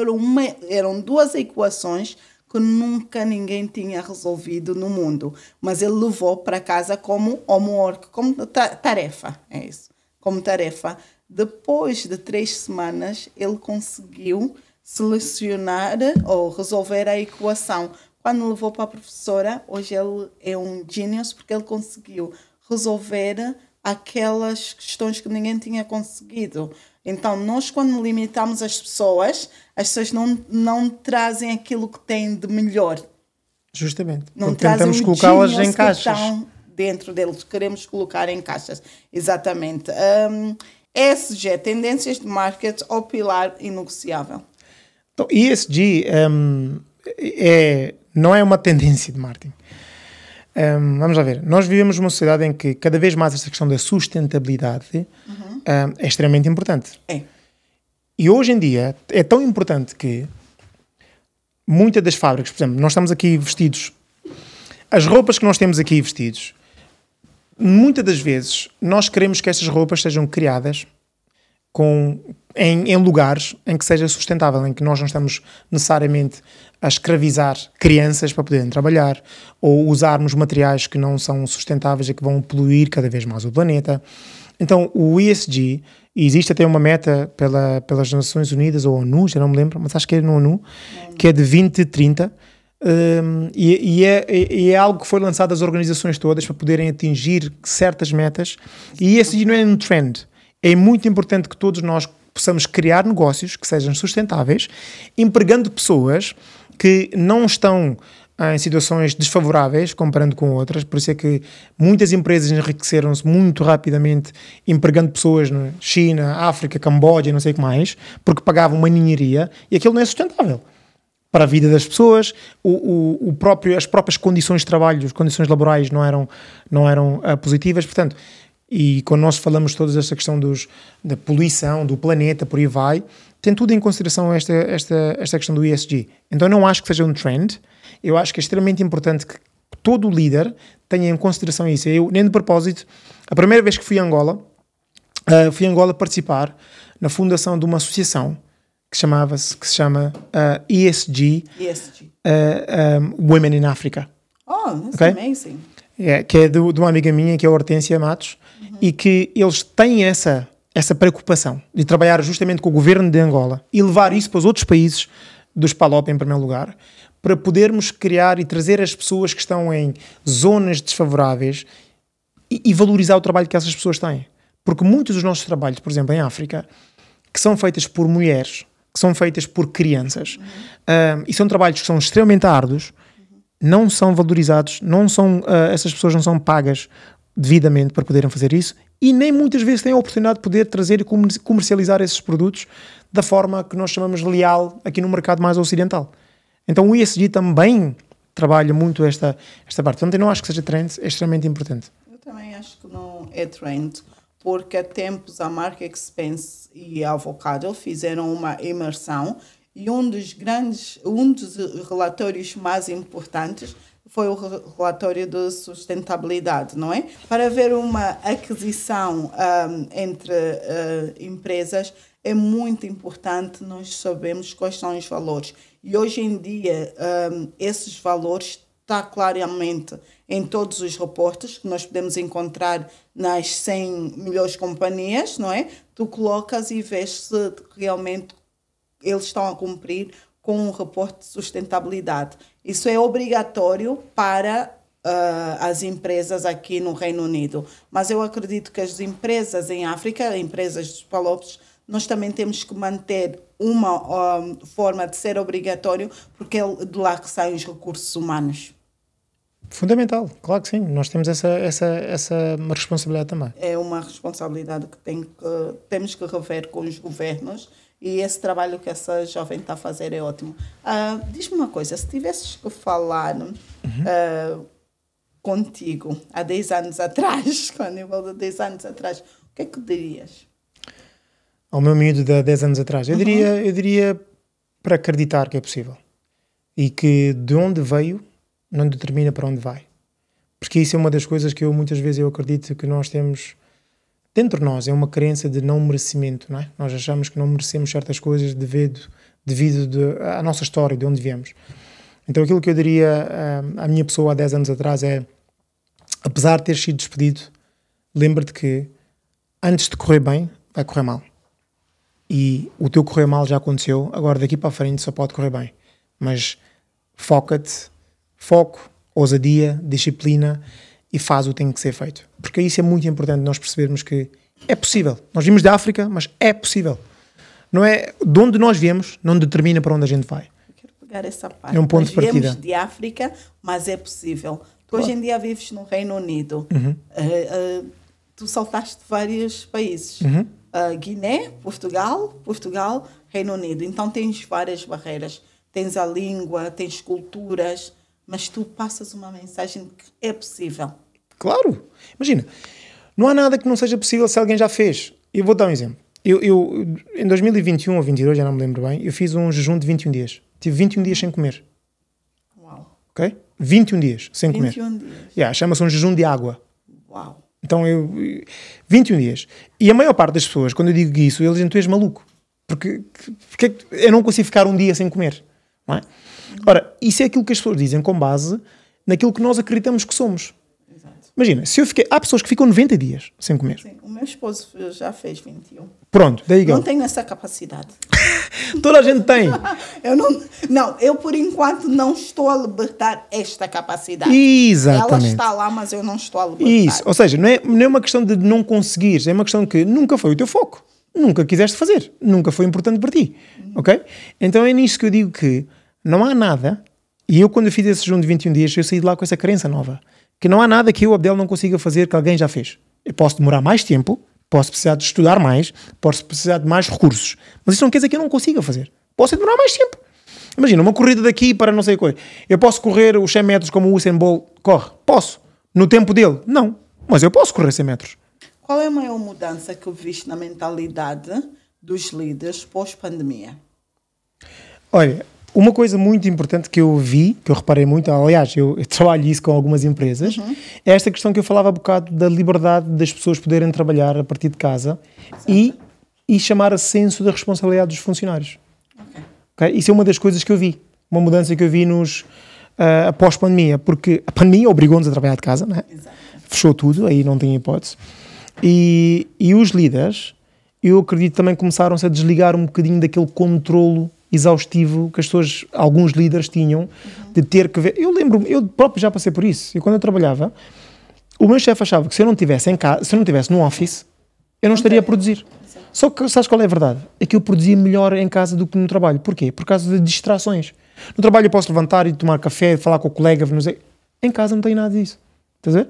eram duas equações que nunca ninguém tinha resolvido no mundo. Mas ele levou para casa como homework, como tarefa. É isso. Como tarefa. Depois de 3 semanas, ele conseguiu selecionar ou resolver a equação. Quando levou para a professora, hoje ele é um genius porque ele conseguiu resolver aquelas questões que ninguém tinha conseguido. Então, nós quando limitamos as pessoas não trazem aquilo que têm de melhor. Justamente. Não trazem tentamos colocá-las em caixas. Estão dentro deles, queremos colocar em caixas. Exatamente. ESG, tendências de marketing ou pilar inegociável? Então, ESG não é uma tendência de marketing. Vamos lá ver. Nós vivemos numa sociedade em que cada vez mais esta questão da sustentabilidade é extremamente importante. É. E hoje em dia é tão importante que muitas das fábricas, por exemplo, nós estamos aqui vestidos, as roupas que nós temos aqui vestidos, muitas das vezes nós queremos que essas roupas sejam criadas em lugares em que seja sustentável, em que nós não estamos necessariamente a escravizar crianças para poderem trabalhar ou usarmos materiais que não são sustentáveis e que vão poluir cada vez mais o planeta. Então o ESG, existe até uma meta pelas Nações Unidas ou ONU, já não me lembro, mas acho que é no ONU, que é de 2030, e é algo que foi lançado às organizações todas para poderem atingir certas metas, e ESG não é um trend. É muito importante que todos nós possamos criar negócios que sejam sustentáveis, empregando pessoas que não estão em situações desfavoráveis, comparando com outras. Por isso é que muitas empresas enriqueceram-se muito rapidamente empregando pessoas na China, África, Camboja e não sei o que mais, porque pagavam uma ninharia, e aquilo não é sustentável para a vida das pessoas. As próprias condições de trabalho, as condições laborais não eram positivas. Portanto, e quando nós falamos toda esta questão da poluição, do planeta, por aí vai, tem tudo em consideração esta questão do ESG. Então eu não acho que seja um trend, eu acho que é extremamente importante que todo líder tenha em consideração isso. Eu, nem de propósito, a primeira vez que fui a Angola participar na fundação de uma associação que se chama ESG, Women in Africa. Oh, that's amazing. Que é de uma amiga minha, que é a Hortência Matos, e que eles têm essa preocupação de trabalhar justamente com o governo de Angola e levar isso para os outros países dos PALOP em primeiro lugar, para podermos criar e trazer as pessoas que estão em zonas desfavoráveis e valorizar o trabalho que essas pessoas têm. Porque muitos dos nossos trabalhos, por exemplo, em África, que são feitas por mulheres, que são feitas por crianças, e são trabalhos que são extremamente árduos, não são valorizados, essas pessoas não são pagas devidamente para poderem fazer isso, e nem muitas vezes têm a oportunidade de poder trazer e comercializar esses produtos da forma que nós chamamos leal aqui no mercado mais ocidental. Então o ESG também trabalha muito esta parte. Portanto, eu não acho que seja trend, é extremamente importante. Eu também acho que não é trend, porque há tempos a Mark Expense e a Avocado fizeram uma imersão e um dos relatórios mais importantes foi o relatório de sustentabilidade, não é? Para haver uma aquisição entre empresas, é muito importante nós sabermos quais são os valores. E hoje em dia, esses valores estão claramente em todos os reportes que nós podemos encontrar nas 100 melhores companhias, não é? Tu colocas e vês se realmente eles estão a cumprir com um reporte de sustentabilidade. Isso é obrigatório para as empresas aqui no Reino Unido. Mas eu acredito que as empresas em África, empresas dos PALOPs, nós também temos que manter uma forma de ser obrigatório, porque é de lá que saem os recursos humanos. Fundamental, claro que sim. Nós temos essa responsabilidade também. É uma responsabilidade que temos que rever com os governos, e esse trabalho que essa jovem está a fazer é ótimo. Diz-me uma coisa, se tivesses que falar contigo há 10 anos atrás, com a nível de 10 anos atrás, o que é que dirias? Ao meu miúdo de 10 anos atrás, eu diria para acreditar que é possível. E que de onde veio não determina para onde vai. Porque isso é uma das coisas que muitas vezes eu acredito que nós temos dentro de nós, é uma crença de não merecimento, não é? Nós achamos que não merecemos certas coisas devido à nossa história, de onde viemos. Então aquilo que eu diria à minha pessoa há 10 anos atrás é, apesar de ter sido despedido, lembra-te que antes de correr bem, vai correr mal. E o teu correr mal já aconteceu, agora daqui para a frente só pode correr bem. Mas foco, ousadia, disciplina e faz o que tem que ser feito. Porque isso é muito importante nós percebermos que é possível. Nós vimos da África, mas é possível. Não é de onde nós viemos, não determina para onde a gente vai. Eu quero pegar essa parte. É um ponto de partida. Nós viemos de África, mas é possível. Tu hoje em dia vives no Reino Unido. Tu saltaste vários países. Guiné, Portugal, Reino Unido. Então tens várias barreiras. Tens a língua, tens culturas, mas tu passas uma mensagem que é possível. Claro. Imagina, não há nada que não seja possível se alguém já fez. Eu vou dar um exemplo. Eu em 2021 ou 2022, já não me lembro bem, eu fiz um jejum de 21 dias. Tive 21 dias sem comer. Uau. Ok? 21 dias sem 21 comer. 21 dias. Chama-se um jejum de água. Uau. Então 21 dias. E a maior parte das pessoas, quando eu digo isso, eles dizem, tu és maluco. Porque eu não consigo ficar um dia sem comer. Não é? Ora, isso é aquilo que as pessoas dizem com base naquilo que nós acreditamos que somos. Exato. Imagina, há pessoas que ficam 90 dias sem comer. Sim, o meu esposo já fez 21. Pronto, daí não tenho essa capacidade. Toda a gente tem. Eu por enquanto não estou a libertar esta capacidade. Exatamente. Ela está lá, mas eu não estou a libertar. Isso, ou seja, não é uma questão de não conseguires, é uma questão que nunca foi o teu foco. Nunca quiseste fazer. Nunca foi importante para ti. Ok? Então é nisso que eu digo que não há nada, e eu quando eu fiz esse jejum de 21 dias, eu saí de lá com essa crença nova, que não há nada que eu, Abdel, não consiga fazer que alguém já fez. Eu posso demorar mais tempo, posso precisar de estudar mais, posso precisar de mais recursos, mas isso não quer dizer que eu não consiga fazer. Posso demorar mais tempo. Imagina, uma corrida daqui para não sei o que. Eu posso correr os 100 metros como o Usain Bolt corre? Posso. No tempo dele? Não. Mas eu posso correr 100 metros. Qual é a maior mudança que viste na mentalidade dos líderes pós-pandemia? Olha, uma coisa muito importante que eu vi, que eu reparei muito, aliás, eu trabalho isso com algumas empresas, é esta questão que eu falava há bocado da liberdade das pessoas poderem trabalhar a partir de casa e chamar a senso da responsabilidade dos funcionários. Okay? Isso é uma das coisas que eu vi. Uma mudança que eu vi após pandemia. Porque a pandemia obrigou-nos a trabalhar de casa, não é? Exato. Fechou tudo, aí não tem hipótese. E os líderes, eu acredito, também começaram-se a desligar um bocadinho daquele controlo exaustivo que alguns líderes tinham, de ter que ver. Eu lembro-me, eu próprio já passei por isso. E quando eu trabalhava, o meu chefe achava que se eu não estivesse em casa, se eu não estivesse no office, eu não estaria a produzir. Exato. Só que sabes qual é a verdade? É que eu produzia melhor em casa do que no trabalho. Porquê? Por causa de distrações. No trabalho eu posso levantar e tomar café, falar com o colega, não sei. Em casa não tem nada disso. Estás a ver?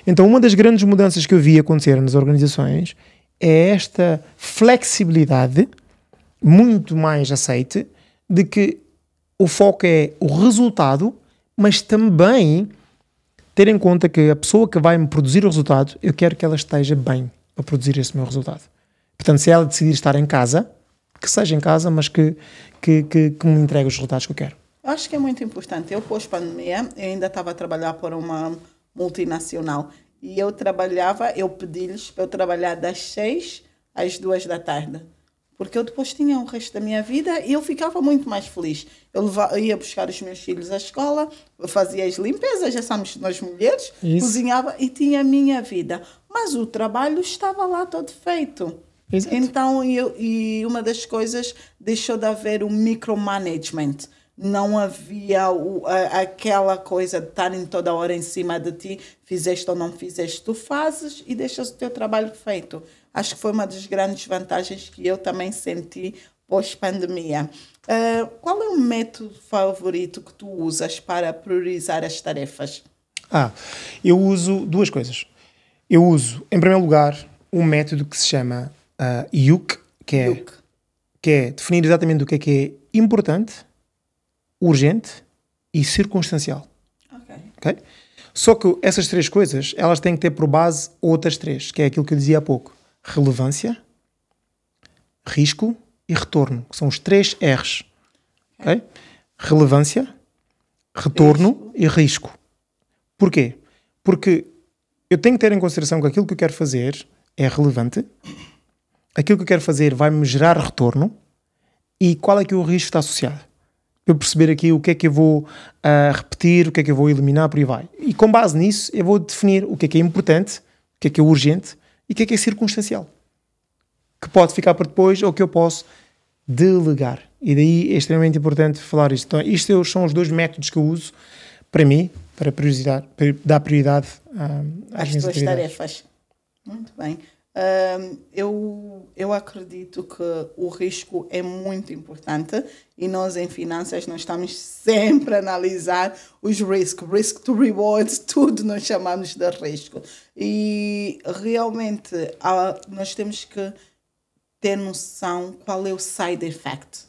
Então uma das grandes mudanças que eu vi acontecer nas organizações é esta flexibilidade muito mais aceite de que o foco é o resultado, mas também ter em conta que a pessoa que vai me produzir o resultado, eu quero que ela esteja bem a produzir esse meu resultado. Portanto, se ela decidir estar em casa, que seja em casa, mas que me entregue os resultados que eu quero. Eu acho que é muito importante. Eu, pós-pandemia, eu ainda estava a trabalhar por uma multinacional e eu pedi-lhes para eu trabalhar das 6 às 2 da tarde. Porque eu depois tinha o resto da minha vida e eu ficava muito mais feliz. Eu ia buscar os meus filhos à escola, fazia as limpezas, já sabemos, nós mulheres, cozinhava e tinha a minha vida. Mas o trabalho estava lá todo feito. Exato. Então, e uma das coisas, deixou de haver o micromanagement. Não havia aquela coisa de estarem toda hora em cima de ti, fizeste ou não fizeste, tu fazes e deixas o teu trabalho feito. Acho que foi uma das grandes vantagens que eu também senti pós-pandemia. Qual é o método favorito que tu usas para priorizar as tarefas? Eu uso duas coisas. Eu uso, em primeiro lugar, um método que se chama YOUK, que é definir exatamente o que é importante, urgente e circunstancial. Okay? Só que essas três coisas, elas têm que ter por base outras três, que é aquilo que eu dizia há pouco. Relevância, risco e retorno, que são os 3 R's. Okay? Relevância, retorno e risco. Porquê? Porque eu tenho que ter em consideração que aquilo que eu quero fazer é relevante, aquilo que eu quero fazer vai-me gerar retorno e qual é que o risco está associado. Para eu perceber aqui o que é que eu vou repetir, o que é que eu vou eliminar, por aí vai. E com base nisso eu vou definir o que é importante, o que é urgente e o que é circunstancial. Que pode ficar para depois ou que eu posso delegar. E daí é extremamente importante falar isto. Então, estes são os 2 métodos que eu uso para mim, para dar prioridade às minhas tuas tarefas. Muito bem. Eu acredito que o risco é muito importante e nós em finanças nós estamos sempre a analisar os riscos, risk to reward, tudo nós chamamos de risco. E realmente nós temos que ter noção qual é o side effect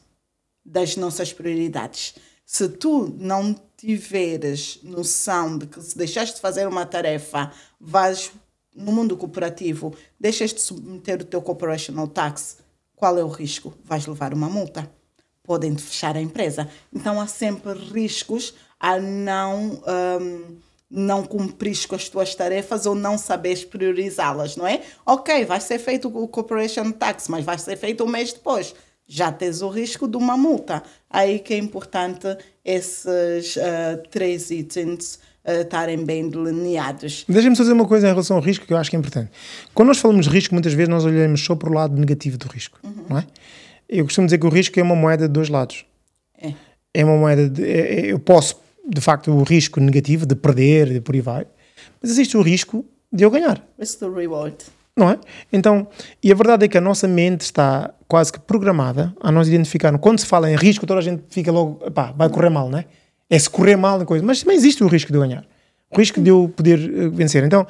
das nossas prioridades. Se tu não tiveres noção de que se deixaste de fazer uma tarefa, vais no mundo corporativo, deixas de submeter o teu corporational tax, qual é o risco? Vais levar uma multa. Podem te fechar a empresa. Então há sempre riscos a não cumprires com as tuas tarefas ou não saberes priorizá-las, não é? Ok, vai ser feito o corporation tax, mas vai ser feito um mês depois. Já tens o risco de uma multa. Aí que é importante esses 3 itens estarem bem delineados. Deixa-me só dizer uma coisa em relação ao risco que eu acho que é importante. Quando nós falamos de risco, muitas vezes nós olhamos só para o lado negativo do risco, não é? Eu costumo dizer que o risco é uma moeda de 2 lados. É uma moeda eu posso, de facto, o risco negativo de perder, de por aí vai, mas existe o risco de eu ganhar. Risk to reward. Não é? Então, e a verdade é que a nossa mente está quase que programada a nós identificar. Quando se fala em risco, toda a gente fica logo, vai correr mal, não é? É se correr mal, coisa. Mas também existe o risco de eu ganhar. O risco de eu poder vencer. Então,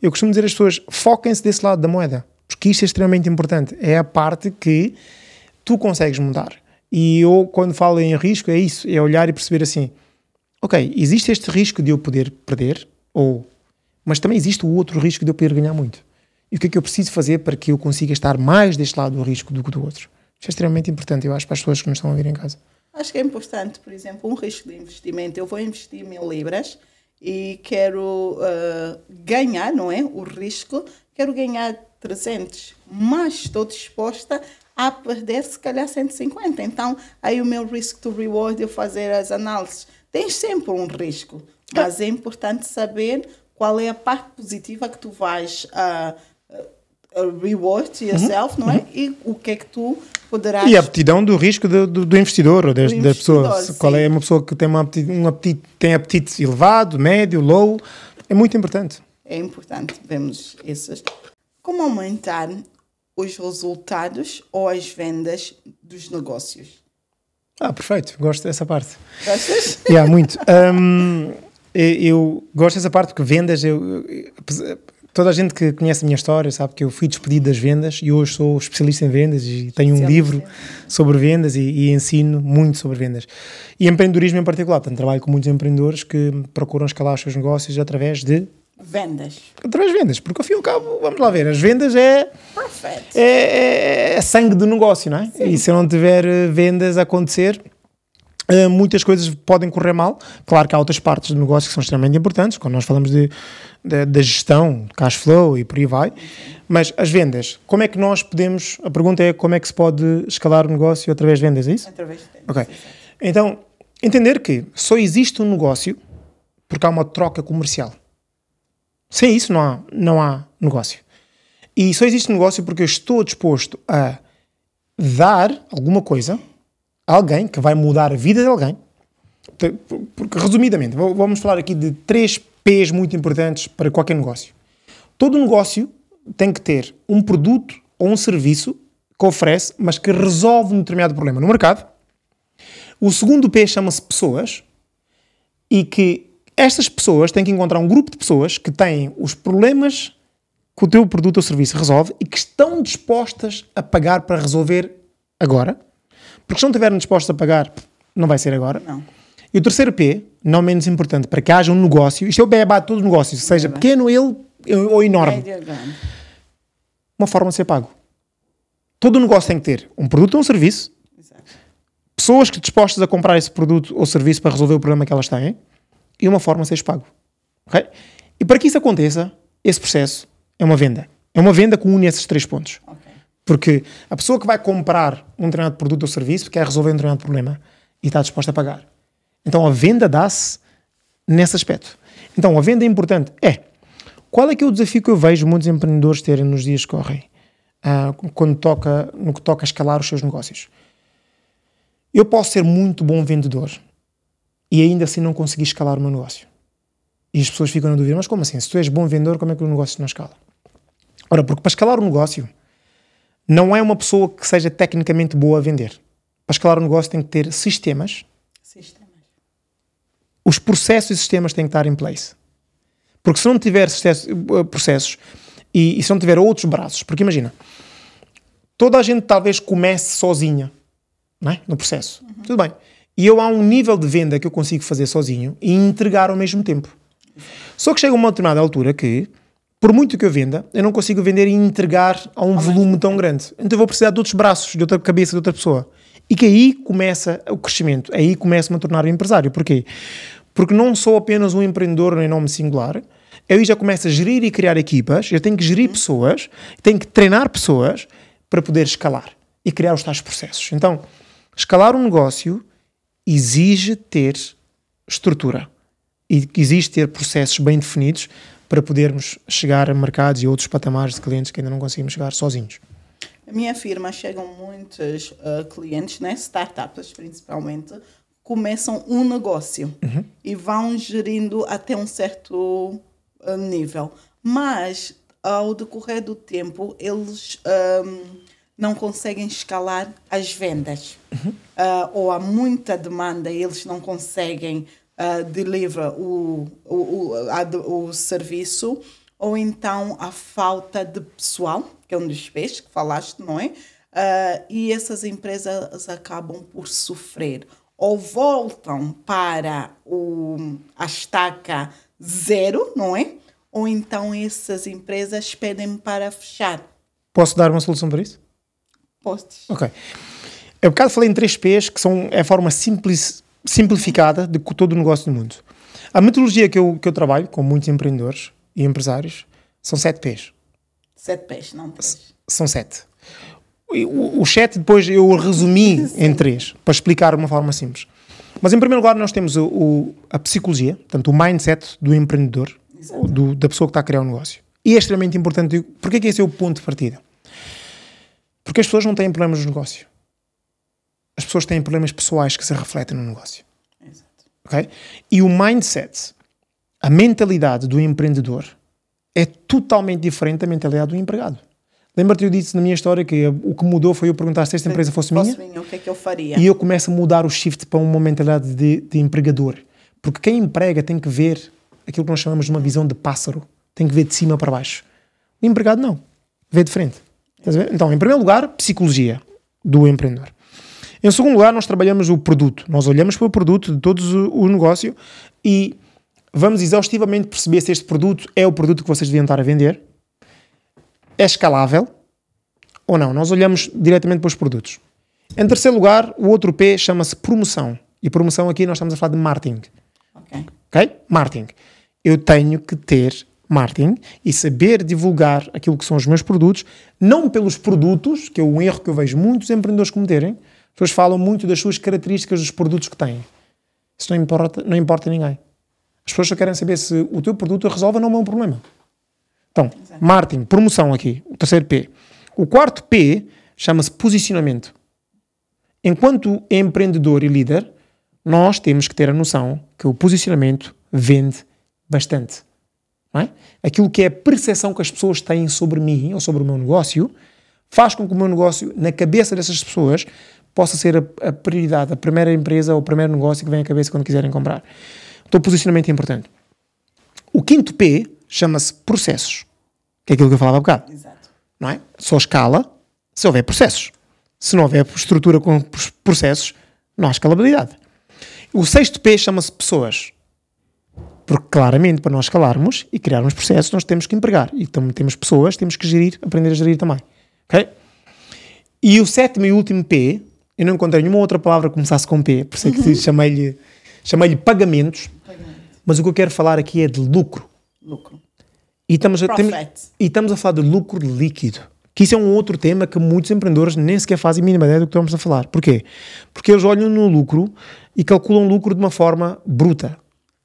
eu costumo dizer às pessoas, foquem-se desse lado da moeda. Porque isto é extremamente importante. É a parte que tu consegues mudar. E eu, quando falo em risco, é isso. É olhar e perceber assim, ok, existe este risco de eu poder perder, mas também existe o outro risco de eu poder ganhar muito. E o que é que eu preciso fazer para que eu consiga estar mais deste lado do risco do que do outro? Isto é extremamente importante, eu acho, para as pessoas que nos estão a ouvir em casa. Acho que é importante, por exemplo, um risco de investimento. Eu vou investir 1.000 libras e quero ganhar, não é? O risco, quero ganhar 300, mas estou disposta a perder se calhar 150. Então, aí o meu risk to reward, eu fazer as análises, tens sempre um risco, mas é importante saber qual é a parte positiva que tu vais reward yourself, não é? E o que é que tu poderás... E a aptidão do risco do investidor, ou da pessoa. Sim. Qual é uma pessoa que tem tem apetite elevado, médio, low, é muito importante. É importante vermos essas. Como aumentar os resultados ou as vendas dos negócios? Perfeito. Gosto dessa parte. Gostas? Muito. Eu gosto dessa parte porque vendas... Toda a gente que conhece a minha história sabe que eu fui despedido das vendas e hoje sou especialista em vendas e tenho um livro sobre vendas e ensino muito sobre vendas. E empreendedorismo em particular. Portanto, trabalho com muitos empreendedores que procuram escalar os seus negócios através de... vendas. Através de vendas. Porque, ao fim e ao cabo, vamos lá ver, as vendas é sangue do negócio, não é? Sim. E se eu não tiver vendas a acontecer... muitas coisas podem correr mal. Claro que há outras partes do negócio que são extremamente importantes, quando nós falamos da gestão, cash flow e por aí vai. Mas as vendas, como é que nós podemos... A pergunta é como é que se pode escalar o negócio através de vendas, é isso? Através de vendas. Ok. Então, entender que só existe um negócio porque há uma troca comercial. Sem isso não há negócio. E só existe negócio porque eu estou disposto a dar alguma coisa a alguém que vai mudar a vida de alguém. Porque, resumidamente, vamos falar aqui de 3 P's muito importantes para qualquer negócio. Todo negócio tem que ter um produto ou um serviço que oferece, mas que resolve um determinado problema no mercado. O segundo P chama-se pessoas, e que estas pessoas têm que encontrar um grupo de pessoas que têm os problemas que o teu produto ou serviço resolve e que estão dispostas a pagar para resolver agora. Porque se não estiverem dispostos a pagar, não vai ser agora. Não. E o terceiro P, não menos importante, para que haja um negócio, isto é o beabá de todo o negócio, seja pequeno ele ou enorme, uma forma de ser pago. Todo o negócio tem que ter um produto ou um serviço, exato, pessoas que dispostas a comprar esse produto ou serviço para resolver o problema que elas têm, e uma forma de seres pago. Okay? E para que isso aconteça, esse processo é uma venda. É uma venda que une esses 3 pontos. Okay. Porque a pessoa que vai comprar um determinado produto ou serviço quer resolver um determinado problema e está disposta a pagar. Então a venda dá-se nesse aspecto. Então a venda é importante. Qual é que é o desafio que eu vejo muitos empreendedores terem nos dias que correm, no que toca a escalar os seus negócios? Eu posso ser muito bom vendedor e ainda assim não conseguir escalar o meu negócio. E as pessoas ficam na dúvida, mas como assim? Se tu és bom vendedor, como é que o negócio não escala? Ora, porque para escalar o negócio não é uma pessoa que seja tecnicamente boa a vender. Para escalar o negócio tem que ter sistemas. Os processos e sistemas têm que estar em place. Porque se não tiver processos e se não tiver outros braços, porque imagina, toda a gente talvez comece sozinha, não é? No processo. Uhum. Tudo bem. E há um nível de venda que eu consigo fazer sozinho e entregar ao mesmo tempo. Só que chega a uma determinada altura que, por muito que eu venda, eu não consigo vender e entregar a um volume tão grande. Então eu vou precisar de outros braços, de outra cabeça, de outra pessoa. E que aí começa o crescimento, aí começo-me a tornar um empresário. Porquê? Porque não sou apenas um empreendedor em nome singular, eu aí já começo a gerir e criar equipas, eu tenho que gerir pessoas, tenho que treinar pessoas para poder escalar e criar os tais processos. Então, escalar um negócio exige ter estrutura e exige ter processos bem definidos para podermos chegar a mercados e outros patamares de clientes que ainda não conseguimos chegar sozinhos. A minha firma chegam muitos clientes, né, startups principalmente, começam um negócio e vão gerindo até um certo nível. Mas, ao decorrer do tempo, eles não conseguem escalar as vendas. Ou há muita demanda e eles não conseguem deliver o serviço. Ou então a falta de pessoal, que é um dos P's que falaste, não é? E essas empresas acabam por sofrer. Ou voltam para a estaca 0, não é? Ou então essas empresas pedem para fechar. Posso dar uma solução para isso? Podes. Ok. Eu bocado falei em 3 P's, que é a forma simplificada de todo o negócio do mundo. A metodologia que eu trabalho com muitos empreendedores e empresários são 7 P's. 7 P's, não 3. São 7. O 7 depois eu resumi em 3, para explicar de uma forma simples. Mas em primeiro lugar nós temos a psicologia, portanto o mindset do empreendedor, da pessoa que está a criar um negócio. E é extremamente importante. Porquê que esse é o ponto de partida? Porque as pessoas não têm problemas no negócio. As pessoas têm problemas pessoais que se refletem no negócio. Exato. Okay? E o mindset, a mentalidade do empreendedor é totalmente diferente da mentalidade do empregado. Lembra-te, eu disse na minha história que o que mudou foi eu perguntar se esta empresa fosse minha. O que é que eu faria? E eu começo a mudar o shift para uma mentalidade de empregador. Porque quem emprega tem que ver aquilo que nós chamamos de uma visão de pássaro. Tem que ver de cima para baixo. O empregado não. Vê de frente. Estás a ver? Então, em primeiro lugar, psicologia do empreendedor. Em segundo lugar, nós trabalhamos o produto. Nós olhamos para o produto de todos o negócio e vamos exaustivamente perceber se este produto é o produto que vocês deviam estar a vender. É escalável ou não? Nós olhamos diretamente para os produtos. Em terceiro lugar, o outro P chama-se promoção. E promoção aqui nós estamos a falar de marketing. Ok? Marketing. Eu tenho que ter marketing e saber divulgar aquilo que são os meus produtos, não pelos produtos, que é um erro que eu vejo muitos empreendedores cometerem. As pessoas falam muito das suas características dos produtos que têm. Isso não importa a ninguém. As pessoas só querem saber se o teu produto resolve ou não o meu problema. Então, marketing, promoção aqui, o terceiro P. O quarto P chama-se posicionamento. Enquanto empreendedor e líder, nós temos que ter a noção que o posicionamento vende bastante. Não é? Aquilo que é a percepção que as pessoas têm sobre mim ou sobre o meu negócio faz com que o meu negócio, na cabeça dessas pessoas, possa ser a prioridade, a primeira empresa ou o primeiro negócio que vem à cabeça quando quiserem comprar. Então, o posicionamento é importante. O quinto P chama-se processos, que é aquilo que eu falava há bocado. Exato. Não é? Só escala se houver processos. Se não houver estrutura com processos, não há escalabilidade. O sexto P chama-se pessoas. Porque, claramente, para nós escalarmos e criarmos processos, nós temos que empregar. E temos pessoas, temos que gerir, aprender a gerir também. Ok? E o sétimo e último P, eu não encontrei nenhuma outra palavra que começasse com P, por isso é que chamei-lhe pagamentos. Mas o que eu quero falar aqui é de lucro. Lucro. E estamos a falar de lucro líquido. Que isso é um outro tema que muitos empreendedores nem sequer fazem a mínima ideia do que estamos a falar. Porquê? Porque eles olham no lucro e calculam lucro de uma forma bruta.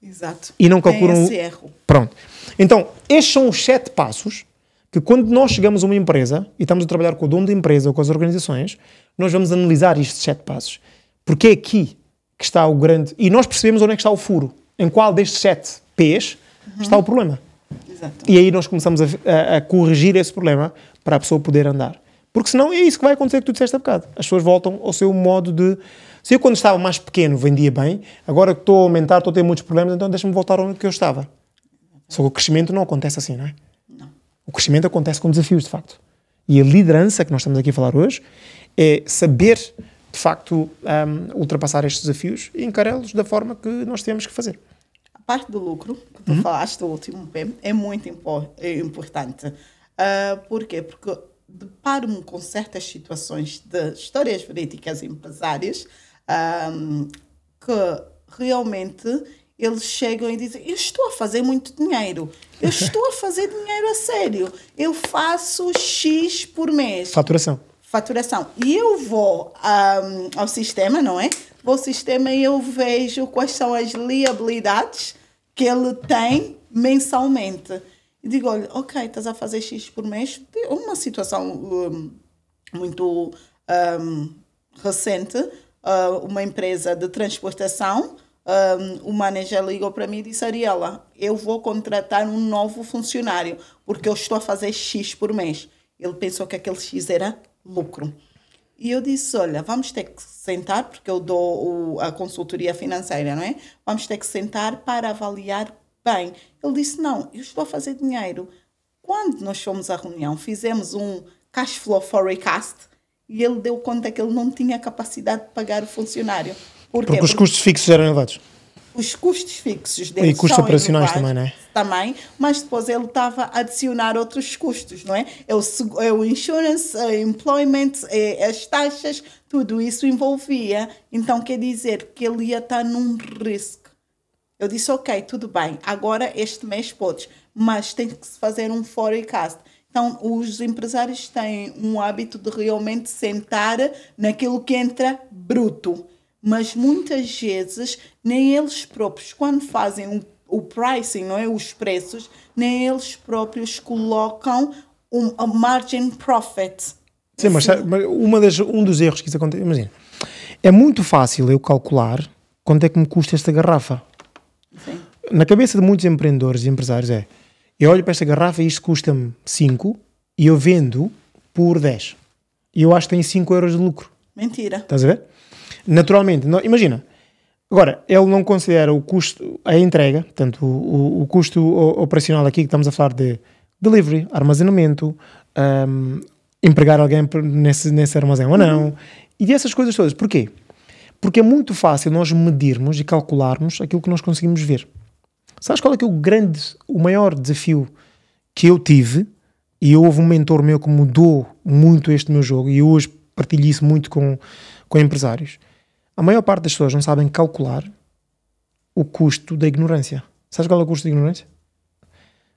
Exato. E não calculam... esse erro. Pronto. Então, estes são os 7 passos que quando nós chegamos a uma empresa e estamos a trabalhar com o dono da empresa ou com as organizações, nós vamos analisar estes 7 passos. Porque é aqui que está o grande... E nós percebemos onde é que está o furo. Em qual destes 7 P's está o problema. Exato. E aí nós começamos a corrigir esse problema para a pessoa poder andar. Porque senão é isso que vai acontecer que tu disseste há bocado. As pessoas voltam ao seu modo de... Se eu quando estava mais pequeno vendia bem, agora que estou a aumentar, estou a ter muitos problemas, então deixa-me voltar onde eu estava. Só que o crescimento não acontece assim, não é? Não. O crescimento acontece com desafios, de facto. E a liderança que nós estamos aqui a falar hoje é saber, de facto, ultrapassar estes desafios e encará-los da forma que nós temos que fazer. A parte do lucro, que tu falaste, o último P, é muito importante. Por quê? Porque deparo-me com certas situações de histórias verídicas empresárias que realmente eles chegam e dizem: eu estou a fazer muito dinheiro, eu estou a fazer dinheiro a sério, eu faço X por mês. Faturação. E eu vou ao sistema, não é? Vou ao sistema e eu vejo quais são as liabilidades que ele tem mensalmente. E digo: olha, ok, estás a fazer X por mês. Uma situação muito recente, uma empresa de transportação, o manager ligou para mim e disse: Ariela, eu vou contratar um novo funcionário porque eu estou a fazer X por mês. Ele pensou que aquele X era lucro. E eu disse: olha, vamos ter que sentar, porque eu dou a consultoria financeira, não é? Vamos ter que sentar para avaliar bem. Ele disse: não, eu estou a fazer dinheiro. Quando nós fomos à reunião, fizemos um cash flow forecast e ele deu conta que ele não tinha capacidade de pagar o funcionário. Porque os custos fixos eram elevados. Os custos fixos dele e custos operacionais também, não é? Também, mas depois ele estava a adicionar outros custos, não é? É o insurance, employment, as taxas, tudo isso envolvia. Então, quer dizer que ele ia estar num risco. Eu disse: ok, tudo bem, agora este mês podes, mas tem que se fazer um forecast. Então, os empresários têm um hábito de realmente sentar naquilo que entra bruto. Mas muitas vezes, nem eles próprios, quando fazem o pricing, não é? Os preços, nem eles próprios colocam a margin profit. Sim, mas um dos erros que isso acontece, imagina, é muito fácil eu calcular quanto é que me custa esta garrafa. Sim. Na cabeça de muitos empreendedores e empresários eu olho para esta garrafa e isto custa-me 5 e eu vendo por 10. E eu acho que tem 5 euros de lucro. Mentira. Estás a ver? Naturalmente, imagina. Agora, ele não considera o custo, a entrega, portanto, o custo operacional aqui que estamos a falar de delivery, armazenamento, empregar alguém nesse armazém ou não, e essas coisas todas. Porquê? Porque é muito fácil nós medirmos e calcularmos aquilo que nós conseguimos ver. Sabes qual é que é o maior desafio que eu tive? E houve um mentor meu que mudou muito este meu jogo, e eu hoje partilho isso muito com empresários. A maior parte das pessoas não sabem calcular o custo da ignorância. Sabes qual é o custo da ignorância?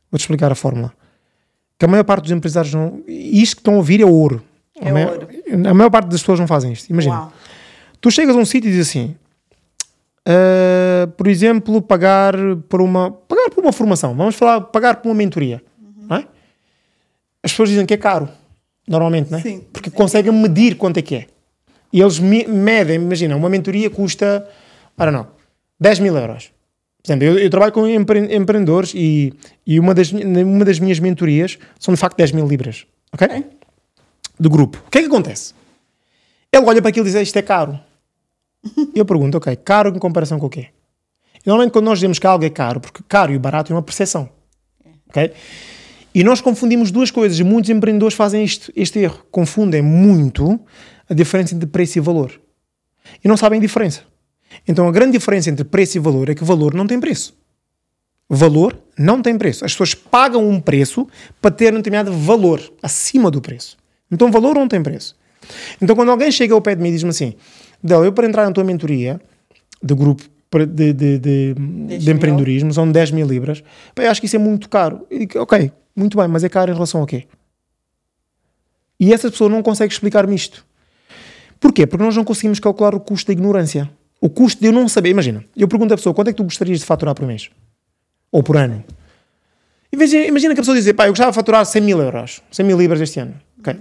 Vou-te explicar a fórmula. Que a maior parte dos empresários não... Isto que estão a ouvir é ouro. A maior parte das pessoas não fazem isto. Imagina. Uau. Tu chegas a um sítio e dizes assim... por exemplo, pagar por uma formação. Vamos falar, pagar por uma mentoria. Não é? As pessoas dizem que é caro. Normalmente, não é? Sim. Porque conseguem medir quanto é que é. E eles medem, imagina, uma mentoria custa, 10 mil euros. Por exemplo, eu trabalho com empreendedores e uma das minhas mentorias são de facto 10 mil libras. Ok? Do grupo. O que é que acontece? Ele olha para aquilo e diz, isto é caro. E eu pergunto, ok, caro em comparação com o quê? E normalmente quando nós dizemos que algo é caro, porque caro e barato é uma percepção. Ok? E nós confundimos duas coisas, e muitos empreendedores fazem este erro. Confundem muito a diferença entre preço e valor. E não sabem a diferença. Então a grande diferença entre preço e valor é que valor não tem preço. Valor não tem preço. As pessoas pagam um preço para ter um determinado valor acima do preço. Então valor não tem preço. Então quando alguém chega ao pé de mim e diz-me assim, Del, eu para entrar na tua mentoria de grupo de empreendedorismo são 10 mil libras, eu acho que isso é muito caro. E digo, ok, muito bem, mas é caro em relação ao quê? E essa pessoa não consegue explicar-me isto. Porquê? Porque nós não conseguimos calcular o custo da ignorância. O custo de eu não saber. Imagina, eu pergunto à pessoa, quanto é que tu gostarias de faturar por mês? Ou por ano? Imagina que a pessoa diz, pá, eu gostava de faturar 100 mil euros, 100 mil libras este ano. Ok.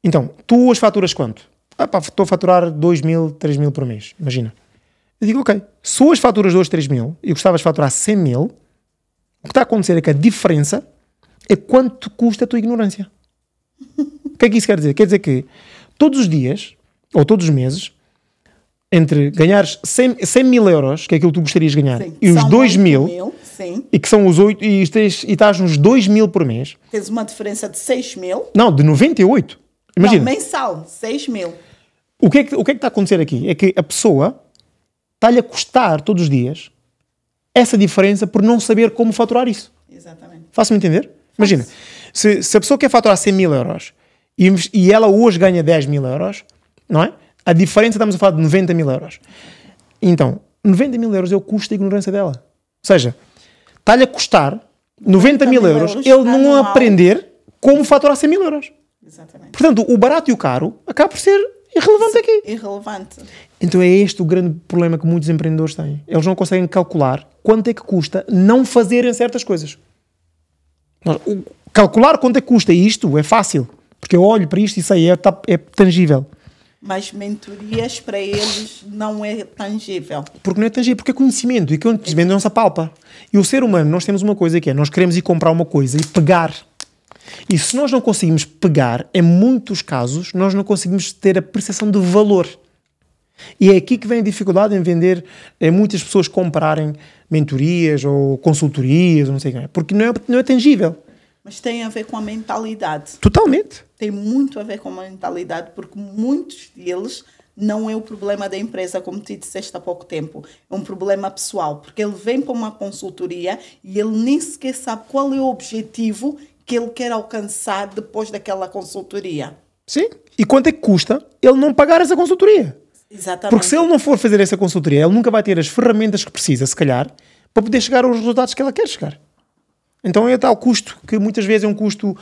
Então, tu hoje faturas quanto? Pá, estou a faturar 2 mil, 3 mil por mês. Imagina. Eu digo, ok, se hoje faturas 2, 3 mil e gostavas de faturar 100 mil, o que está a acontecer é que a diferença é quanto custa a tua ignorância. O que é que isso quer dizer? Quer dizer que todos os dias, ou todos os meses, entre ganhares 100 mil euros, que é aquilo que tu gostarias de ganhar, sim, e os 2 mil, e que são os 8, e estás nos 2 mil por mês. Tens uma diferença de 6 mil? Não, de 98. Imagina. Não, mensal, 6 mil. O que é que está a acontecer aqui? É que a pessoa está-lhe a custar todos os dias essa diferença por não saber como faturar isso. Exatamente. Faço-me entender? Imagina, se a pessoa quer faturar 100 mil euros e ela hoje ganha 10 mil euros, não é? A diferença, estamos a falar de 90 mil euros. Então, 90 mil euros é o custo da ignorância dela. Ou seja, está-lhe a custar 90 mil euros ele não aprender como faturar 100 mil euros. Exatamente. Portanto, o barato e o caro acaba por ser irrelevante aqui. Irrelevante. Então é este o grande problema que muitos empreendedores têm. Eles não conseguem calcular quanto é que custa não fazerem certas coisas. Calcular quanto é que custa isto é fácil. Porque eu olho para isto e sei, é tangível. Mas mentorias para eles não é tangível. Porque não é tangível, porque é conhecimento. E conhecimento não se apalpa. E o ser humano, nós temos uma coisa que é, nós queremos ir comprar uma coisa e pegar. E se nós não conseguimos pegar, em muitos casos, nós não conseguimos ter a percepção de valor. E é aqui que vem a dificuldade em vender, em muitas pessoas comprarem mentorias ou consultorias, ou não sei o que é. Porque não é tangível. Mas tem a ver com a mentalidade. Totalmente. Tem muito a ver com a mentalidade, porque muitos deles não é o problema da empresa, como te disseste há pouco tempo. É um problema pessoal, porque ele vem para uma consultoria e ele nem sequer sabe qual é o objetivo que ele quer alcançar depois daquela consultoria. Sim. E quanto é que custa ele não pagar essa consultoria? Exatamente. Porque se ele não for fazer essa consultoria, ele nunca vai ter as ferramentas que precisa, se calhar, para poder chegar aos resultados que ela quer chegar. Então é tal custo que muitas vezes é um custo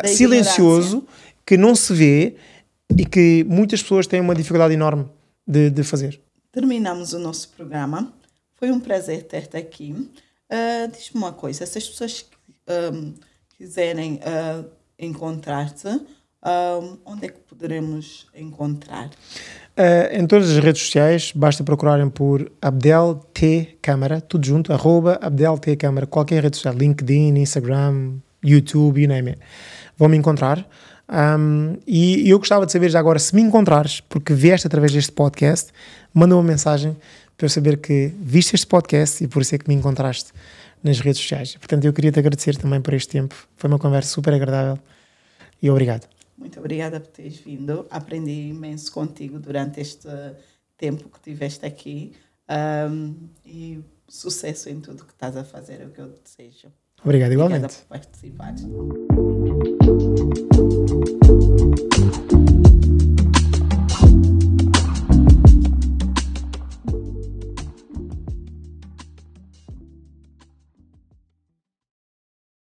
silencioso, que não se vê e que muitas pessoas têm uma dificuldade enorme de fazer. Terminamos o nosso programa. Foi um prazer ter-te aqui. Diz-me uma coisa, se as pessoas quiserem encontrar-te, onde é que poderemos encontrar? Em todas as redes sociais, basta procurarem por Abdel T. Câmara, tudo junto, @Abdel T. Câmara, qualquer rede social, LinkedIn, Instagram, YouTube, you name it. Vão me encontrar. E eu gostava de saber já agora, se me encontrares, porque vieste através deste podcast, manda uma mensagem para eu saber que viste este podcast e por isso é que me encontraste nas redes sociais. Portanto, eu queria te agradecer também por este tempo. Foi uma conversa super agradável e obrigado. Muito obrigada por teres vindo. Aprendi imenso contigo durante este tempo que estiveste aqui. E sucesso em tudo que estás a fazer, é o que eu desejo. Obrigado, igualmente. Obrigada por participar.